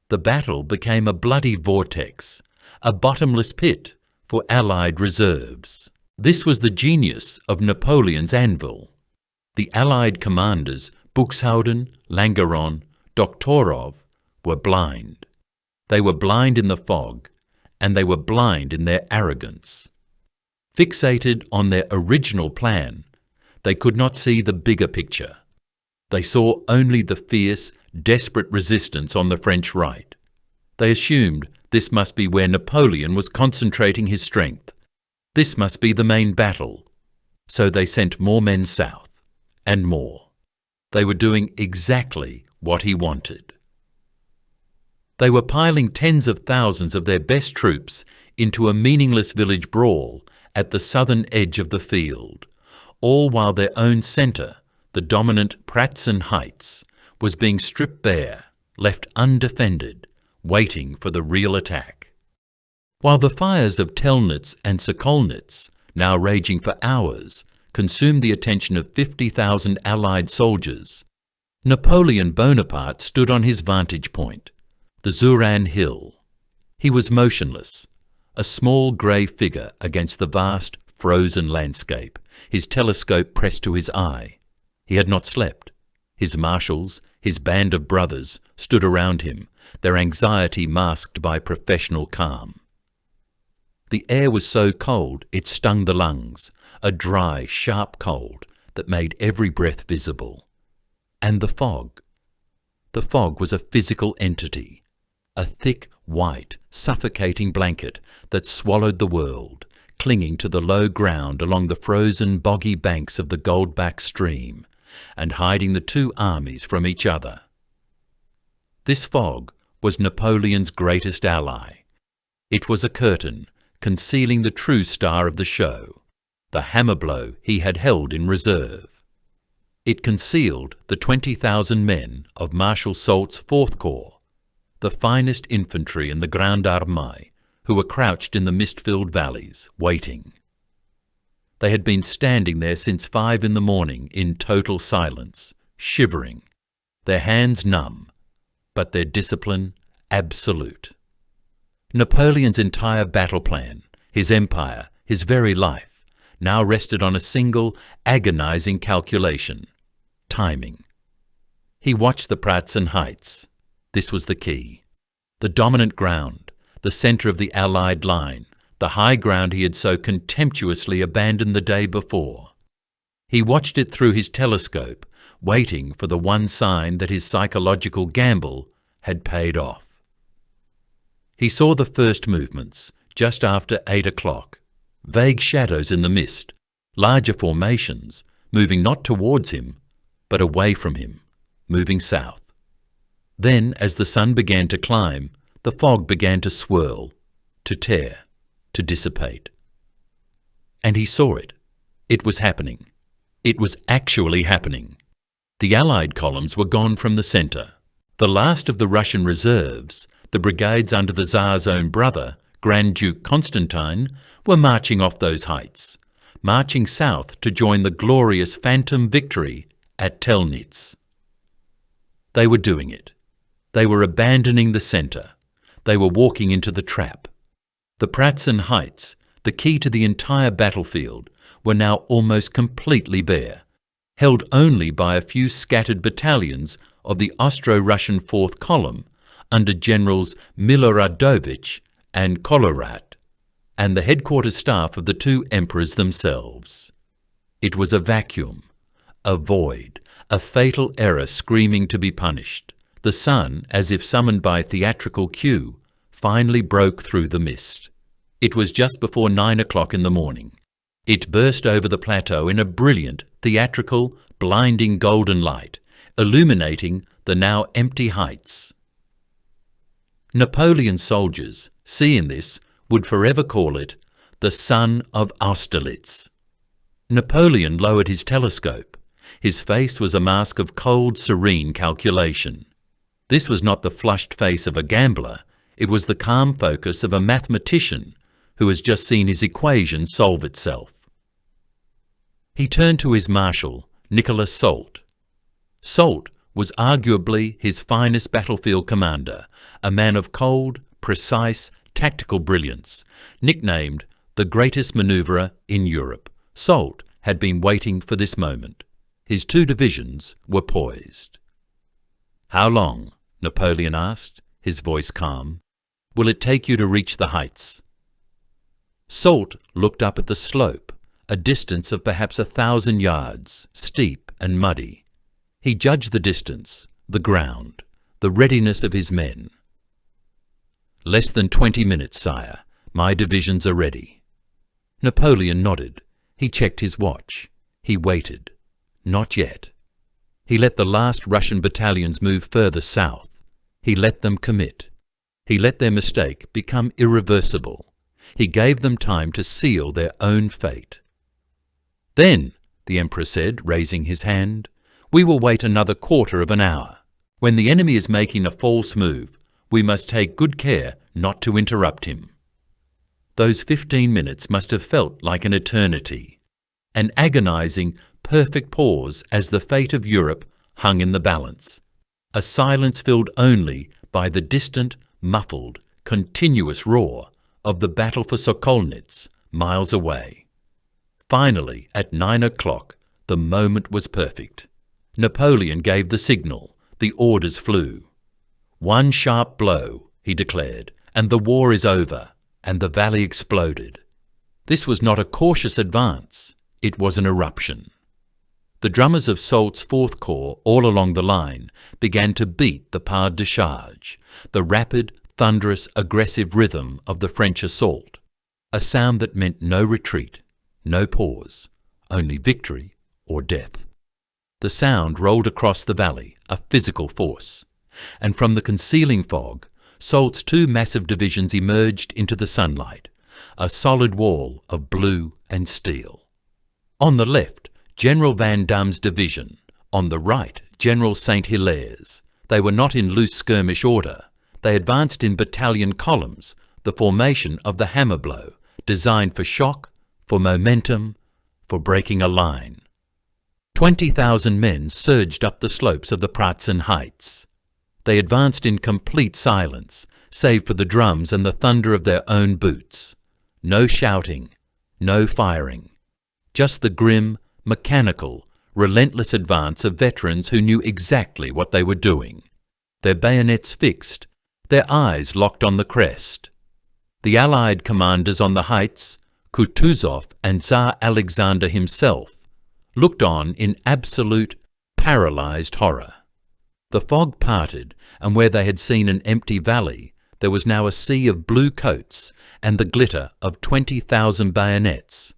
[SPEAKER 1] The battle became a bloody vortex, a bottomless pit for Allied reserves. This was the genius of Napoleon's anvil. The Allied commanders, Buxhowden, Langeron, Doktorov, were blind. They were blind in the fog, and they were blind in their arrogance. Fixated on their original plan, they could not see the bigger picture. They saw only the fierce, desperate resistance on the French right. They assumed this must be where Napoleon was concentrating his strength. This must be the main battle. So they sent more men south, and more. They were doing exactly what he wanted. They were piling tens of thousands of their best troops into a meaningless village brawl at the southern edge of the field, all while their own centre, the dominant Pratzen Heights, was being stripped bare, left undefended, waiting for the real attack. While the fires of Telnitz and Sokolnitz, now raging for hours, consumed the attention of 50,000 Allied soldiers, Napoleon Bonaparte stood on his vantage point, the Zuran Hill. He was motionless, a small grey figure against the vast, frozen landscape, his telescope pressed to his eye. He had not slept. His marshals, his band of brothers, stood around him, their anxiety masked by professional calm. The air was so cold it stung the lungs, a dry, sharp cold that made every breath visible. And the fog. The fog was a physical entity, a thick, white, suffocating blanket that swallowed the world, clinging to the low ground along the frozen, boggy banks of the Goldbach stream, and hiding the two armies from each other. This fog was Napoleon's greatest ally. It was a curtain concealing the true star of the show, the hammer blow he had held in reserve. It concealed the 20,000 men of Marshal Soult's 4th Corps, the finest infantry in the Grande Armée, who were crouched in the mist-filled valleys, waiting. They had been standing there since 5 in the morning in total silence, shivering, their hands numb, but their discipline absolute. Napoleon's entire battle plan, his empire, his very life, now rested on a single, agonizing calculation: timing. He watched the Pratzen Heights. This was the key. The dominant ground, the centre of the Allied line, the high ground he had so contemptuously abandoned the day before. He watched it through his telescope, waiting for the one sign that his psychological gamble had paid off. He saw the first movements, just after 8 o'clock, vague shadows in the mist, larger formations, moving not towards him, but away from him, moving south. Then, as the sun began to climb, the fog began to swirl, to tear, to dissipate. And he saw it. It was happening. It was actually happening. The Allied columns were gone from the centre. The last of the Russian reserves, the brigades under the Tsar's own brother, Grand Duke Constantine, were marching off those heights, marching south to join the glorious phantom victory at Telnitz. They were doing it. They were abandoning the centre. They were walking into the trap. The Pratzen Heights, the key to the entire battlefield, were now almost completely bare, held only by a few scattered battalions of the Austro-Russian 4th Column under Generals Miloradovich and Kolorat, and the headquarters staff of the two emperors themselves. It was a vacuum, a void, a fatal error screaming to be punished. The sun, as if summoned by theatrical cue, finally broke through the mist. It was just before 9 o'clock in the morning. It burst over the plateau in a brilliant, theatrical, blinding golden light, illuminating the now empty heights. Napoleon's soldiers, seeing this, would forever call it the Sun of Austerlitz. Napoleon lowered his telescope. His face was a mask of cold, serene calculation. This was not the flushed face of a gambler. It was the calm focus of a mathematician who has just seen his equation solve itself. He turned to his marshal, Marshal Soult. Soult was arguably his finest battlefield commander, a man of cold, precise, tactical brilliance. Nicknamed the greatest manoeuvrer in Europe, Soult had been waiting for this moment. His 2 divisions were poised. "How long?" Napoleon asked, his voice calm. "Will it take you to reach the heights?" Soult looked up at the slope, a distance of perhaps 1,000 yards, steep and muddy. He judged the distance, the ground, the readiness of his men. "Less than 20 minutes, sire. My divisions are ready." Napoleon nodded. He checked his watch. He waited. Not yet. He let the last Russian battalions move further south. He let them commit. He let their mistake become irreversible. He gave them time to seal their own fate. "Then," the Emperor said, raising his hand, "we will wait another quarter of an hour. When the enemy is making a false move, we must take good care not to interrupt him." Those 15 minutes must have felt like an eternity, an agonizing, perfect pause as the fate of Europe hung in the balance, a silence filled only by the distant, muffled, continuous roar of the battle for Sokolnitz, miles away. Finally, at 9 o'clock, the moment was perfect. Napoleon gave the signal. The orders flew. "One sharp blow," he declared, "and the war is over," and the valley exploded. This was not a cautious advance. It was an eruption. The drummers of Soult's 4th Corps all along the line began to beat the pas de charge, the rapid, thunderous, aggressive rhythm of the French assault, a sound that meant no retreat, no pause, only victory or death. The sound rolled across the valley, a physical force, and from the concealing fog, Soult's 2 massive divisions emerged into the sunlight, a solid wall of blue and steel. On the left, General Van Damme's division. On the right, General St. Hilaire's. They were not in loose skirmish order. They advanced in battalion columns, the formation of the hammer blow, designed for shock, for momentum, for breaking a line. 20,000 men surged up the slopes of the Pratzen Heights. They advanced in complete silence, save for the drums and the thunder of their own boots. No shouting, no firing. Just the grim, mechanical, relentless advance of veterans who knew exactly what they were doing. Their bayonets fixed, their eyes locked on the crest. The Allied commanders on the heights, Kutuzov and Tsar Alexander himself, looked on in absolute, paralyzed horror. The fog parted, and where they had seen an empty valley, there was now a sea of blue coats and the glitter of 20,000 bayonets,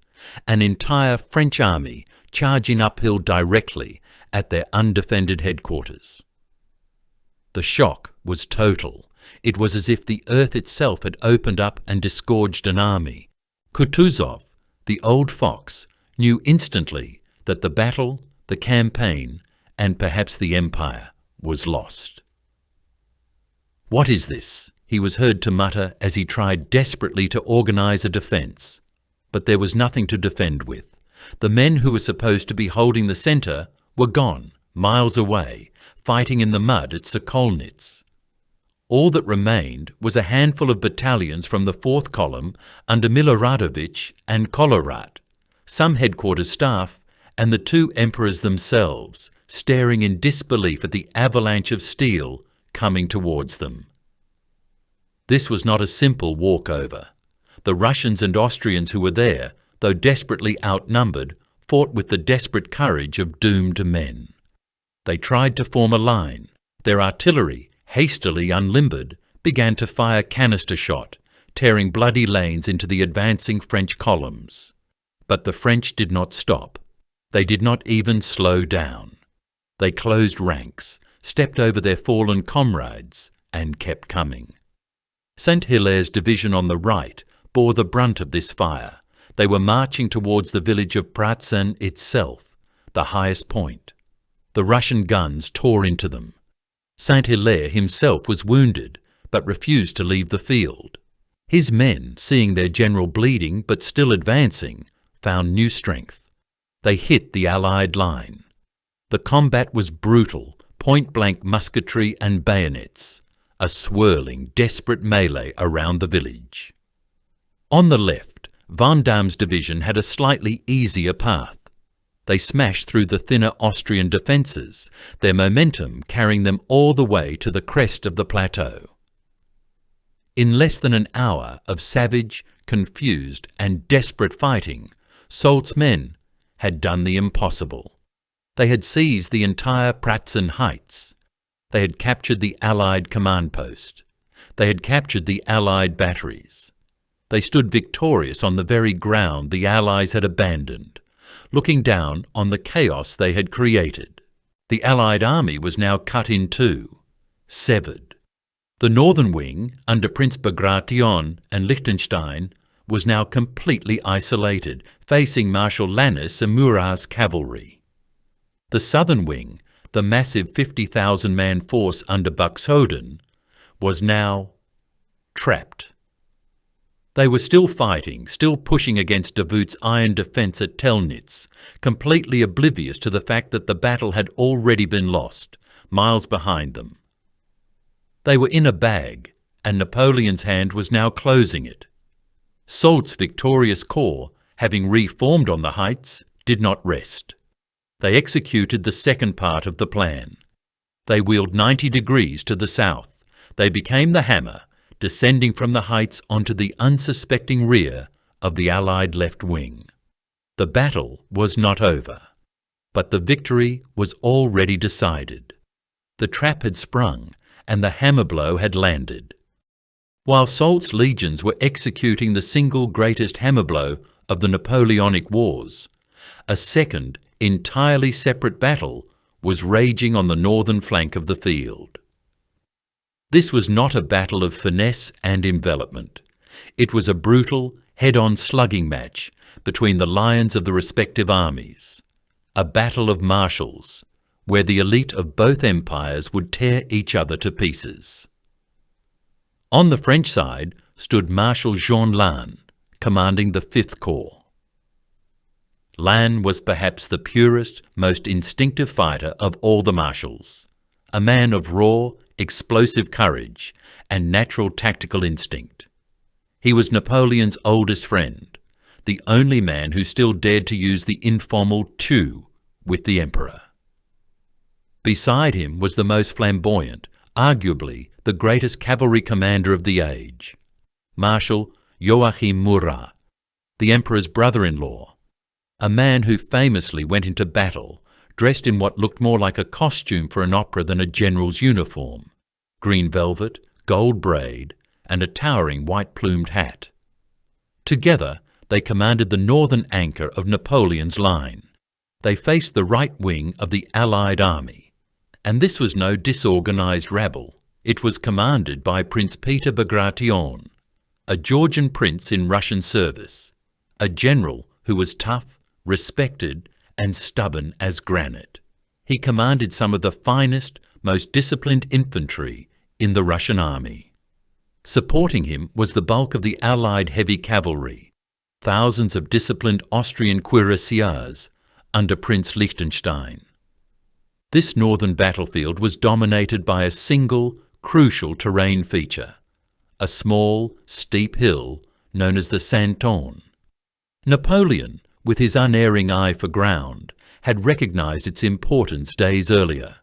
[SPEAKER 1] an entire French army charging uphill directly at their undefended headquarters. The shock was total. It was as if the earth itself had opened up and disgorged an army. Kutuzov, the old fox, knew instantly that the battle, the campaign, and perhaps the empire was lost. "What is this?" he was heard to mutter as he tried desperately to organize a defense. But there was nothing to defend with. The men who were supposed to be holding the center were gone, miles away, fighting in the mud at Sokolnitz. All that remained was a handful of battalions from the 4th column under Miloradovich and Kolorat, some headquarters staff, and the 2 emperors themselves, staring in disbelief at the avalanche of steel coming towards them. This was not a simple walkover. The Russians and Austrians who were there, though desperately outnumbered, fought with the desperate courage of doomed men. They tried to form a line. Their artillery, hastily unlimbered, began to fire canister shot, tearing bloody lanes into the advancing French columns. But the French did not stop. They did not even slow down. They closed ranks, stepped over their fallen comrades, and kept coming. St. Hilaire's division on the right bore the brunt of this fire. They were marching towards the village of Pratzen itself, the highest point. The Russian guns tore into them. St. Hilaire himself was wounded, but refused to leave the field. His men, seeing their general bleeding but still advancing, found new strength. They hit the Allied line. The combat was brutal, point-blank musketry and bayonets, a swirling, desperate melee around the village. On the left, Vendôme's division had a slightly easier path. They smashed through the thinner Austrian defences, their momentum carrying them all the way to the crest of the plateau. In less than an hour of savage, confused and desperate fighting, Soult's men had done the impossible. They had seized the entire Pratzen Heights. They had captured the Allied command post. They had captured the Allied batteries. They stood victorious on the very ground the Allies had abandoned, looking down on the chaos they had created. The Allied army was now cut in two, severed. The northern wing, under Prince Bagration and Liechtenstein, was now completely isolated, facing Marshal Lannes and Murat's cavalry. The southern wing, the massive 50,000-man force under Buxhoden, was now trapped. They were still fighting, still pushing against Davout's iron defence at Telnitz, completely oblivious to the fact that the battle had already been lost, miles behind them. They were in a bag, and Napoleon's hand was now closing it. Soult's victorious corps, having reformed on the heights, did not rest. They executed the second part of the plan. They wheeled 90 degrees to the south. They became the hammer, descending from the heights onto the unsuspecting rear of the Allied left wing. The battle was not over, but the victory was already decided. The trap had sprung, and the hammer blow had landed. While Soult's legions were executing the single greatest hammer blow of the Napoleonic Wars, a second, entirely separate battle was raging on the northern flank of the field. This was not a battle of finesse and envelopment. It was a brutal, head-on slugging match between the lions of the respective armies, a battle of marshals, where the elite of both empires would tear each other to pieces. On the French side stood Marshal Jean Lannes, commanding the 5th Corps. Lannes was perhaps the purest, most instinctive fighter of all the marshals, a man of raw, explosive courage and natural tactical instinct. He was Napoleon's oldest friend, the only man who still dared to use the informal tu with the emperor. Beside him was the most flamboyant, arguably the greatest cavalry commander of the age, Marshal Joachim Murat, the emperor's brother-in-law, a man who famously went into battle dressed in what looked more like a costume for an opera than a general's uniform, green velvet, gold braid, and a towering white-plumed hat. Together, they commanded the northern anchor of Napoleon's line. They faced the right wing of the Allied army, and this was no disorganized rabble. It was commanded by Prince Peter Bagration, a Georgian prince in Russian service, a general who was tough, respected, and stubborn as granite. He commanded some of the finest, most disciplined infantry in the Russian army. Supporting him was the bulk of the Allied heavy cavalry, thousands of disciplined Austrian cuirassiers under Prince Liechtenstein. This northern battlefield was dominated by a single, crucial terrain feature, a small, steep hill known as the Santon. Napoleon, with his unerring eye for ground, had recognized its importance days earlier.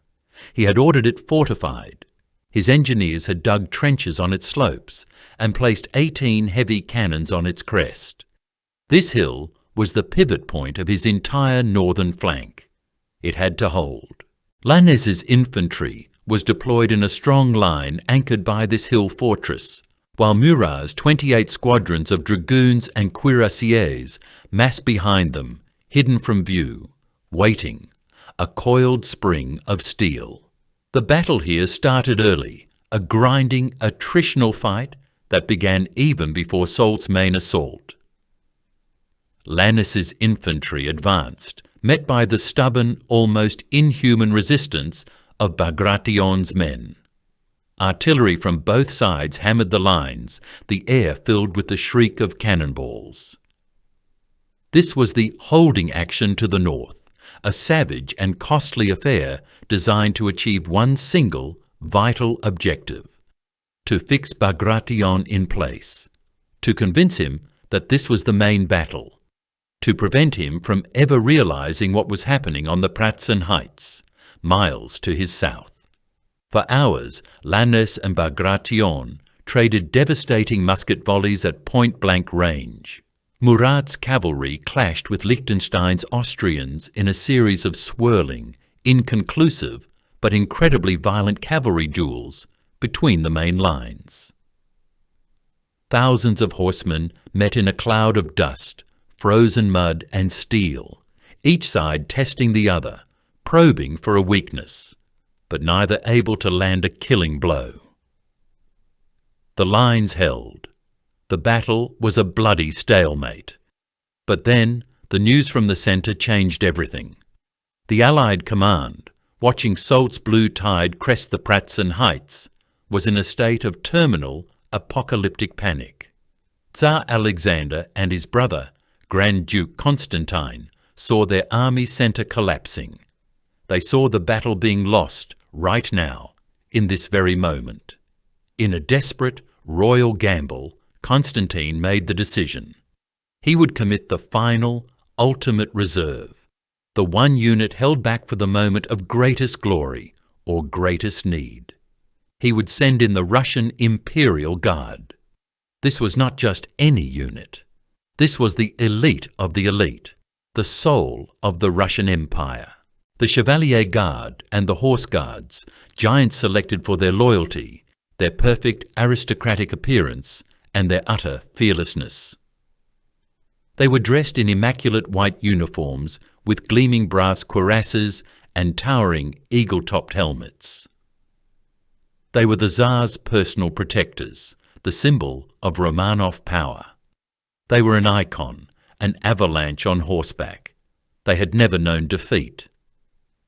[SPEAKER 1] He had ordered it fortified. His engineers had dug trenches on its slopes and placed 18 heavy cannons on its crest. This hill was the pivot point of his entire northern flank. It had to hold. Lannes's infantry was deployed in a strong line anchored by this hill fortress, while Murat's 28 squadrons of dragoons and cuirassiers massed behind them, hidden from view, waiting, a coiled spring of steel. The battle here started early, a grinding, attritional fight that began even before Soult's main assault. Lannes's infantry advanced, met by the stubborn, almost inhuman resistance of Bagration's men. Artillery from both sides hammered the lines, the air filled with the shriek of cannonballs. This was the holding action to the north, a savage and costly affair designed to achieve one single, vital objective: to fix Bagration in place, to convince him that this was the main battle, to prevent him from ever realizing what was happening on the Pratzen Heights, miles to his south. For hours, Lannes and Bagration traded devastating musket volleys at point-blank range. Murat's cavalry clashed with Liechtenstein's Austrians in a series of swirling, inconclusive, but incredibly violent cavalry duels between the main lines. Thousands of horsemen met in a cloud of dust, frozen mud and steel, each side testing the other, probing for a weakness, but neither able to land a killing blow. The lines held. The battle was a bloody stalemate. But then the news from the centre changed everything. The Allied command, watching Soult's blue tide crest the Pratzen Heights, was in a state of terminal, apocalyptic panic. Tsar Alexander and his brother, Grand Duke Constantine, saw their army centre collapsing. They saw the battle being lost right now, in this very moment. In a desperate, royal gamble, Constantine made the decision. He would commit the final, ultimate reserve, the one unit held back for the moment of greatest glory or greatest need. He would send in the Russian Imperial Guard. This was not just any unit. This was the elite of the elite, the soul of the Russian Empire. The Chevalier Guard and the Horse Guards, giants selected for their loyalty, their perfect aristocratic appearance, and their utter fearlessness. They were dressed in immaculate white uniforms with gleaming brass cuirasses and towering eagle-topped helmets. They were the Tsar's personal protectors, the symbol of Romanov power. They were an icon, an avalanche on horseback. They had never known defeat.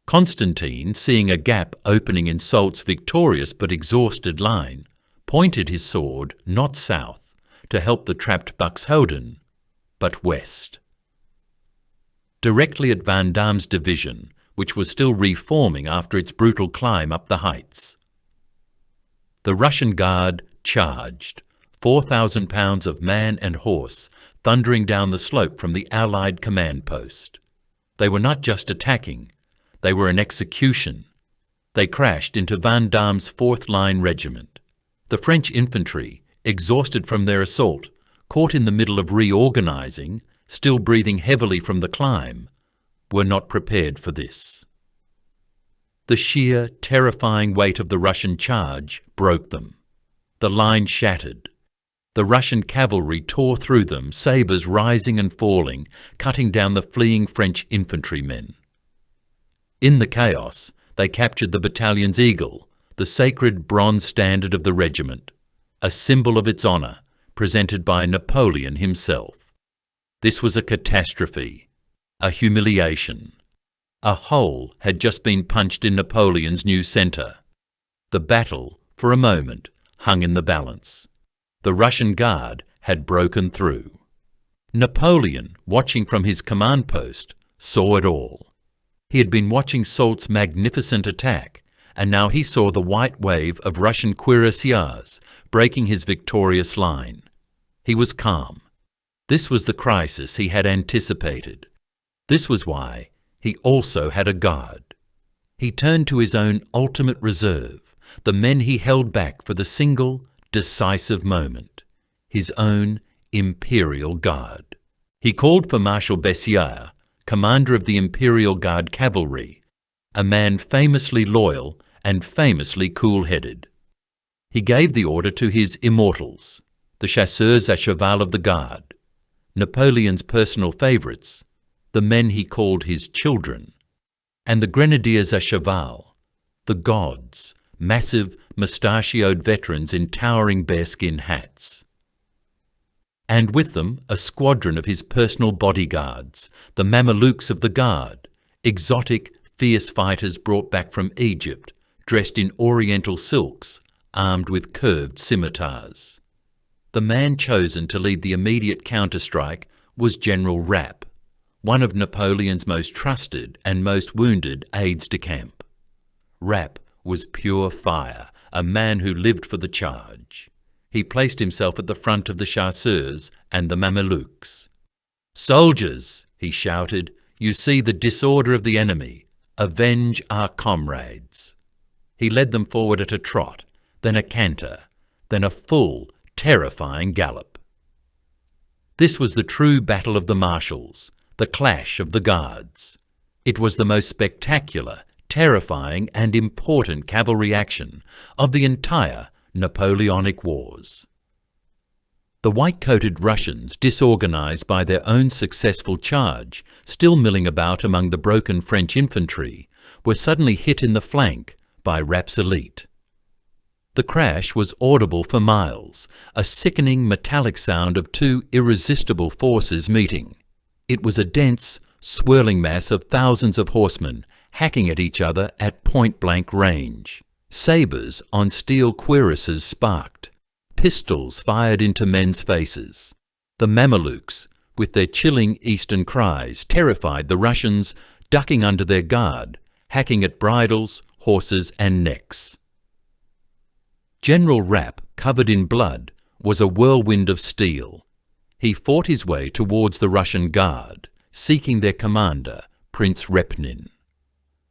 [SPEAKER 1] Constantine, seeing a gap opening in Soult's victorious but exhausted line, pointed his sword not south to help the trapped Buxhoden, but west. Directly at Vandame's division, which was still reforming after its brutal climb up the heights. The Russian Guard charged, 4,000 pounds of man and horse thundering down the slope from the Allied command post. They were not just attacking, they were an execution. They crashed into Vandame's 4th Line Regiment. The French infantry, exhausted from their assault, caught in the middle of reorganizing, still breathing heavily from the climb, were not prepared for this. The sheer, terrifying weight of the Russian charge broke them. The line shattered. The Russian cavalry tore through them, sabres rising and falling, cutting down the fleeing French infantrymen. In the chaos, they captured the battalion's eagle, the sacred bronze standard of the regiment, a symbol of its honour, presented by Napoleon himself. This was a catastrophe, a humiliation. A hole had just been punched in Napoleon's new centre. The battle, for a moment, hung in the balance. The Russian Guard had broken through. Napoleon, watching from his command post, saw it all. He had been watching Soult's magnificent attack, and now he saw the white wave of Russian cuirassiers breaking his victorious line. He was calm. This was the crisis he had anticipated. This was why he also had a guard. He turned to his own ultimate reserve, the men he held back for the single, decisive moment, his own Imperial Guard. He called for Marshal Bessières, commander of the Imperial Guard cavalry, a man famously loyal and famously cool-headed. He gave the order to his immortals, the chasseurs à cheval of the Guard, Napoleon's personal favourites, the men he called his children. and the grenadiers à cheval, the gods, massive, mustachioed veterans in towering bearskin hats. And with them a squadron of his personal bodyguards, the Mamelukes of the Guard, exotic, fierce fighters brought back from Egypt, dressed in oriental silks, armed with curved scimitars. The man chosen to lead the immediate counterstrike was General Rapp, one of Napoleon's most trusted and most wounded aides-de-camp. Rapp was pure fire, a man who lived for the charge. He placed himself at the front of the chasseurs and the Mamelukes. "Soldiers," he shouted, "you see the disorder of the enemy. Avenge our comrades." He led them forward at a trot, then a canter, then a full, terrifying gallop. This was the true battle of the marshals, the clash of the guards. It was the most spectacular, terrifying and important cavalry action of the entire Napoleonic Wars. The white-coated Russians, disorganized by their own successful charge, still milling about among the broken French infantry, were suddenly hit in the flank by Rapp's elite. The crash was audible for miles, a sickening metallic sound of two irresistible forces meeting. It was a dense, swirling mass of thousands of horsemen hacking at each other at point-blank range. Sabres on steel cuirasses sparked. Pistols fired into men's faces. The Mamelukes, with their chilling eastern cries, terrified the Russians, ducking under their guard, hacking at bridles, horses and necks. General Rapp, covered in blood, was a whirlwind of steel. He fought his way towards the Russian Guard, seeking their commander, Prince Repnin.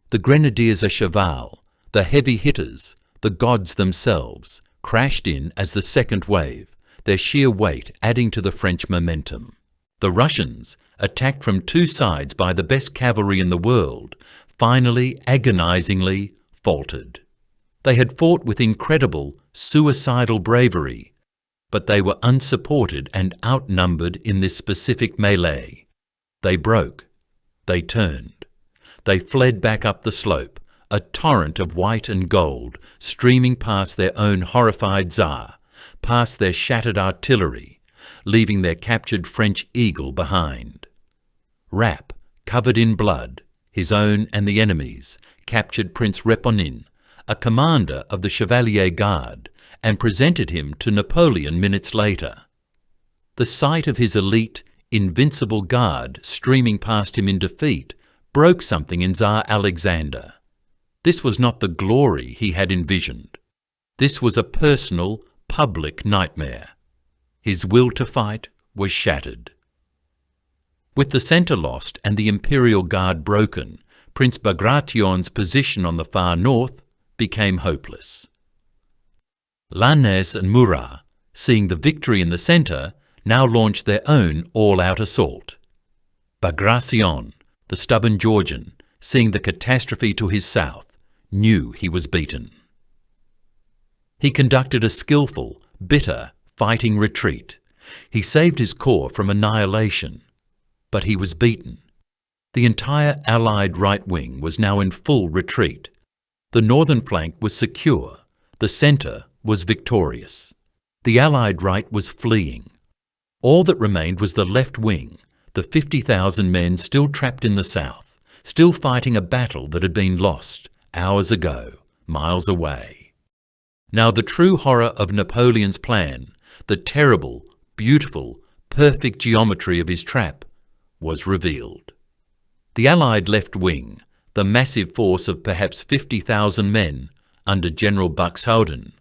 [SPEAKER 1] The grenadiers à cheval, the heavy hitters, the gods themselves, crashed in as the second wave, their sheer weight adding to the French momentum. The Russians, attacked from two sides by the best cavalry in the world, finally, agonizingly, faltered. They had fought with incredible, suicidal bravery, but they were unsupported and outnumbered in this specific melee. They broke. They turned. They fled back up the slope, a torrent of white and gold, streaming past their own horrified Tsar, past their shattered artillery, leaving their captured French eagle behind. Rapp, covered in blood, his own and the enemy's, captured Prince Reponin, a commander of the Chevalier Guard, and presented him to Napoleon minutes later. The sight of his elite, invincible guard streaming past him in defeat broke something in Tsar Alexander. This was not the glory he had envisioned. This was a personal, public nightmare. His will to fight was shattered. With the centre lost and the Imperial Guard broken, Prince Bagration's position on the far north became hopeless. Lannes and Murat, seeing the victory in the centre, now launched their own all-out assault. Bagration, the stubborn Georgian, seeing the catastrophe to his south, knew he was beaten. He conducted a skillful, bitter, fighting retreat. He saved his corps from annihilation, but he was beaten. The entire Allied right wing was now in full retreat. The northern flank was secure. The centre was victorious. The Allied right was fleeing. All that remained was the left wing, the 50,000 men still trapped in the south, still fighting a battle that had been lost hours ago, miles away. Now the true horror of Napoleon's plan, the terrible, beautiful, perfect geometry of his trap, was revealed. The Allied left wing, the massive force of perhaps 50,000 men under General Buxhowden,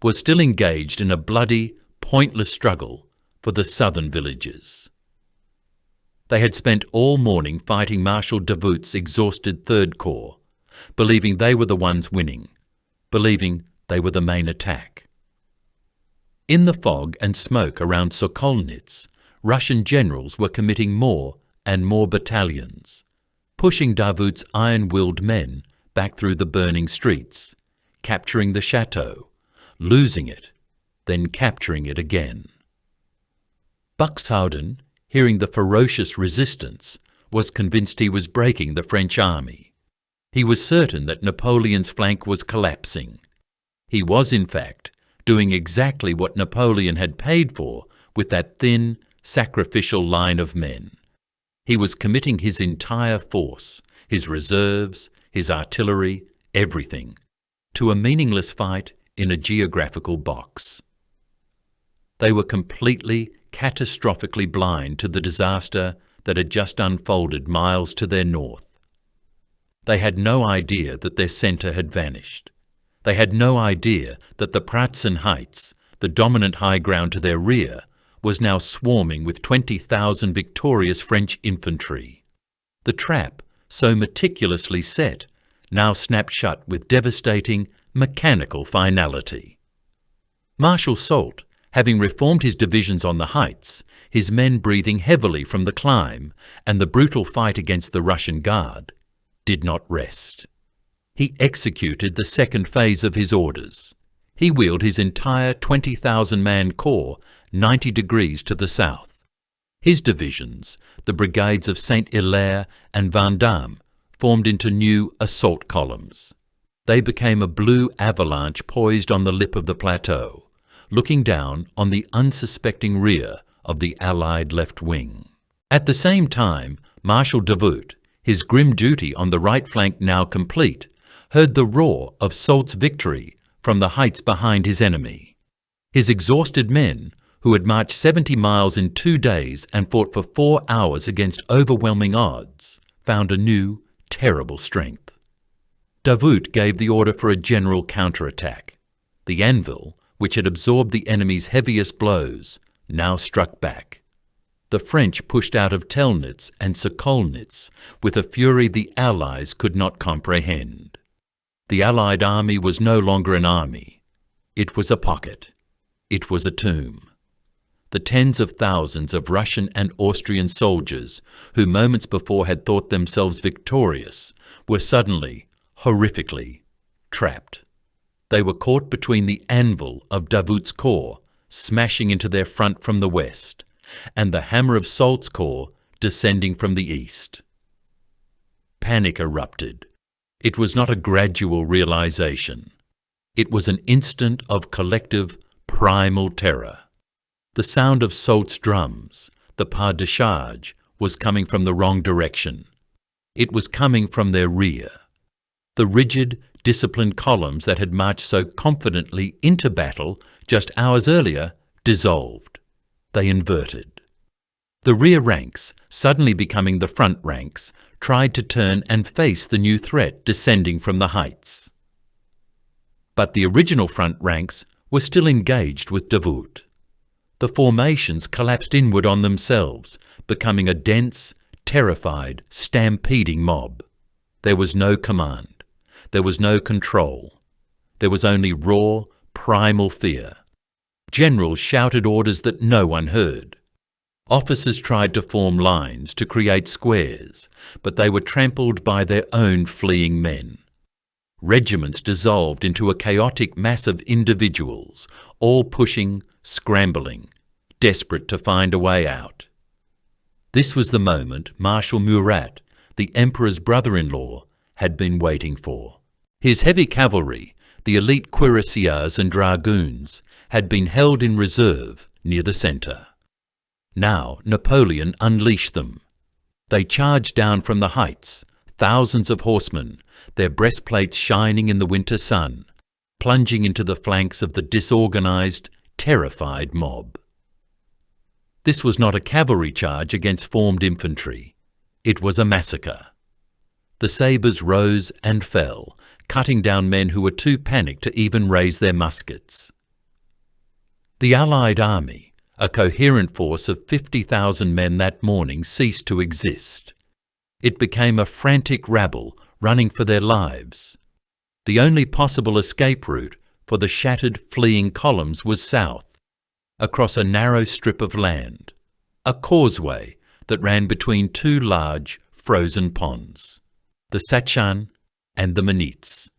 [SPEAKER 1] was still engaged in a bloody, pointless struggle for the southern villages. They had spent all morning fighting Marshal Davout's exhausted Third Corps, believing they were the ones winning, believing they were the main attack. In the fog and smoke around Sokolnitz, Russian generals were committing more and more battalions, pushing Davout's iron-willed men back through the burning streets, capturing the chateau, losing it, then capturing it again. Buxhowden, hearing the ferocious resistance, was convinced he was breaking the French army. He was certain that Napoleon's flank was collapsing. He was, in fact, doing exactly what Napoleon had paid for with that thin, sacrificial line of men. He was committing his entire force, his reserves, his artillery, everything, to a meaningless fight in a geographical box. They were completely, catastrophically blind to the disaster that had just unfolded miles to their north. They had no idea that their centre had vanished. They had no idea that the Pratzen Heights, the dominant high ground to their rear, was now swarming with 20,000 victorious French infantry. The trap, so meticulously set, now snapped shut with devastating, mechanical finality. Marshal Soult, having reformed his divisions on the heights, his men breathing heavily from the climb and the brutal fight against the Russian Guard, did not rest. He executed the second phase of his orders. He wheeled his entire 20,000-man corps 90 degrees to the south. His divisions, the brigades of Saint-Hilaire and Vendôme, formed into new assault columns. They became a blue avalanche poised on the lip of the plateau, looking down on the unsuspecting rear of the Allied left wing. At the same time, Marshal Davout, his grim duty on the right flank now complete, heard the roar of Soult's victory from the heights behind his enemy. His exhausted men, who had marched 70 miles in 2 days and fought for 4 hours against overwhelming odds, found a new, terrible strength. Davout gave the order for a general counterattack. The anvil, which had absorbed the enemy's heaviest blows, now struck back. The French pushed out of Telnitz and Sokolnitz with a fury the Allies could not comprehend. The Allied army was no longer an army. It was a pocket. It was a tomb. The tens of thousands of Russian and Austrian soldiers who moments before had thought themselves victorious were suddenly, horrifically, trapped. They were caught between the anvil of Davout's corps, smashing into their front from the west, and the hammer of Soult's corps descending from the east. Panic erupted. It was not a gradual realization. It was an instant of collective, primal terror. The sound of Soult's drums, the pas de charge, was coming from the wrong direction. It was coming from their rear. The rigid, disciplined columns that had marched so confidently into battle just hours earlier dissolved. They inverted. The rear ranks, suddenly becoming the front ranks, tried to turn and face the new threat descending from the heights. But the original front ranks were still engaged with Davout. The formations collapsed inward on themselves, becoming a dense, terrified, stampeding mob. There was no command. There was no control. There was only raw, primal fear. Generals shouted orders that no one heard. Officers tried to form lines to create squares, but they were trampled by their own fleeing men. Regiments dissolved into a chaotic mass of individuals, all pushing, scrambling, desperate to find a way out. This was the moment Marshal Murat, the Emperor's brother-in-law, had been waiting for. His heavy cavalry, the elite cuirassiers and dragoons, had been held in reserve near the centre. Now Napoleon unleashed them. They charged down from the heights, thousands of horsemen, their breastplates shining in the winter sun, plunging into the flanks of the disorganized, terrified mob. This was not a cavalry charge against formed infantry. It was a massacre. The sabres rose and fell, cutting down men who were too panicked to even raise their muskets. The Allied army, a coherent force of 50,000 men that morning, ceased to exist. It became a frantic rabble running for their lives. The only possible escape route for the shattered, fleeing columns was south, across a narrow strip of land, a causeway that ran between 2 large, frozen ponds, the Sachan and the Manitz.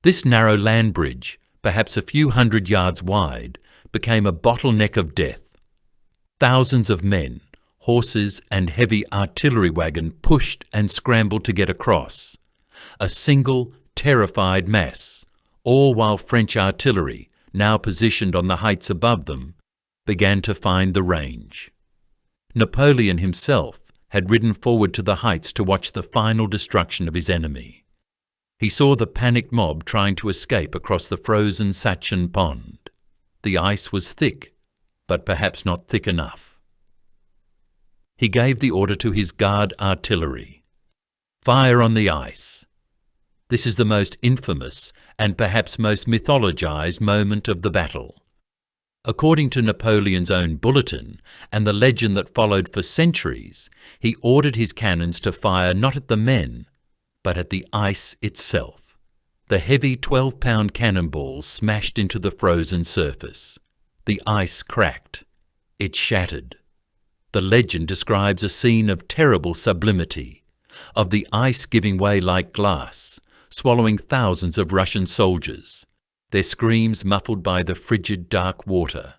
[SPEAKER 1] This narrow land bridge, perhaps a few hundred yards wide, became a bottleneck of death. Thousands of men, horses and heavy artillery wagon pushed and scrambled to get across, a single, terrified mass, all while French artillery, now positioned on the heights above them, began to find the range. Napoleon himself had ridden forward to the heights to watch the final destruction of his enemy. He saw the panicked mob trying to escape across the frozen Sachin Pond. The ice was thick, but perhaps not thick enough. He gave the order to his guard artillery. Fire on the ice. This is the most infamous and perhaps most mythologized moment of the battle. According to Napoleon's own bulletin and the legend that followed for centuries, he ordered his cannons to fire not at the men, but at the ice itself. The heavy 12-pound cannonballs smashed into the frozen surface. The ice cracked. It shattered. The legend describes a scene of terrible sublimity, of the ice giving way like glass, swallowing thousands of Russian soldiers, their screams muffled by the frigid dark water,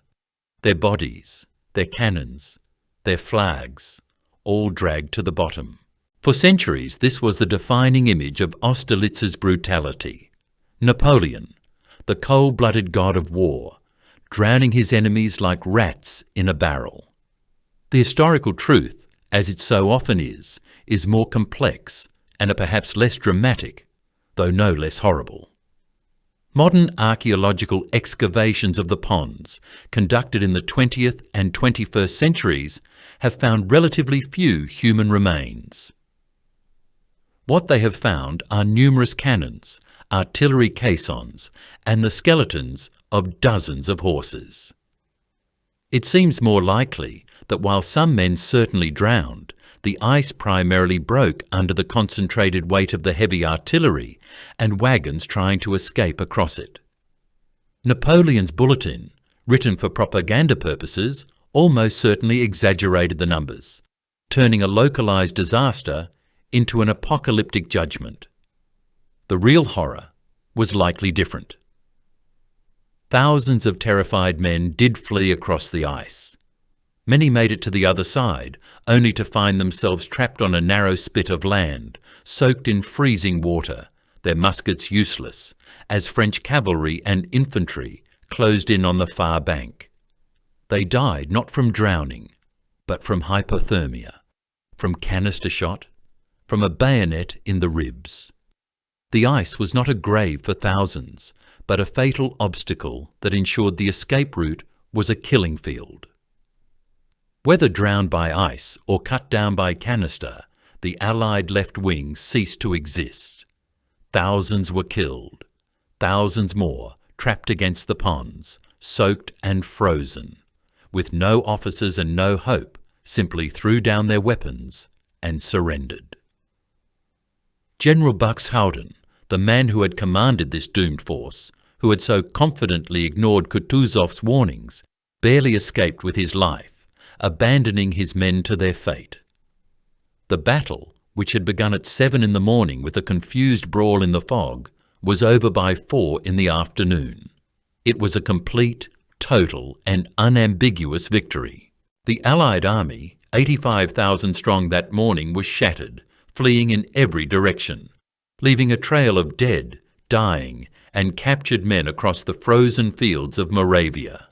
[SPEAKER 1] their bodies, their cannons, their flags, all dragged to the bottom. For centuries, this was the defining image of Austerlitz's brutality. Napoleon, the cold-blooded god of war, drowning his enemies like rats in a barrel. The historical truth, as it so often is more complex and perhaps less dramatic, though no less horrible. Modern archaeological excavations of the ponds, conducted in the 20th and 21st centuries, have found relatively few human remains. What they have found are numerous cannons, artillery caissons, and the skeletons of dozens of horses. It seems more likely that while some men certainly drowned, the ice primarily broke under the concentrated weight of the heavy artillery and wagons trying to escape across it. Napoleon's bulletin, written for propaganda purposes, almost certainly exaggerated the numbers, turning a localized disaster into an apocalyptic judgment. The real horror was likely different. Thousands of terrified men did flee across the ice. Many made it to the other side, only to find themselves trapped on a narrow spit of land, soaked in freezing water, their muskets useless, as French cavalry and infantry closed in on the far bank. They died not from drowning, but from hypothermia, from canister shot, from a bayonet in the ribs. The ice was not a grave for thousands, but a fatal obstacle that ensured the escape route was a killing field. Whether drowned by ice or cut down by canister, the Allied left wing ceased to exist. Thousands were killed, thousands more trapped against the ponds, soaked and frozen, with no officers and no hope, simply threw down their weapons and surrendered. General Buxhowden, the man who had commanded this doomed force, who had so confidently ignored Kutuzov's warnings, barely escaped with his life, abandoning his men to their fate. The battle, which had begun at 7 in the morning with a confused brawl in the fog, was over by 4 in the afternoon. It was a complete, total, and unambiguous victory. The Allied army, 85,000 strong that morning, was shattered, fleeing in every direction, leaving a trail of dead, dying, and captured men across the frozen fields of Moravia.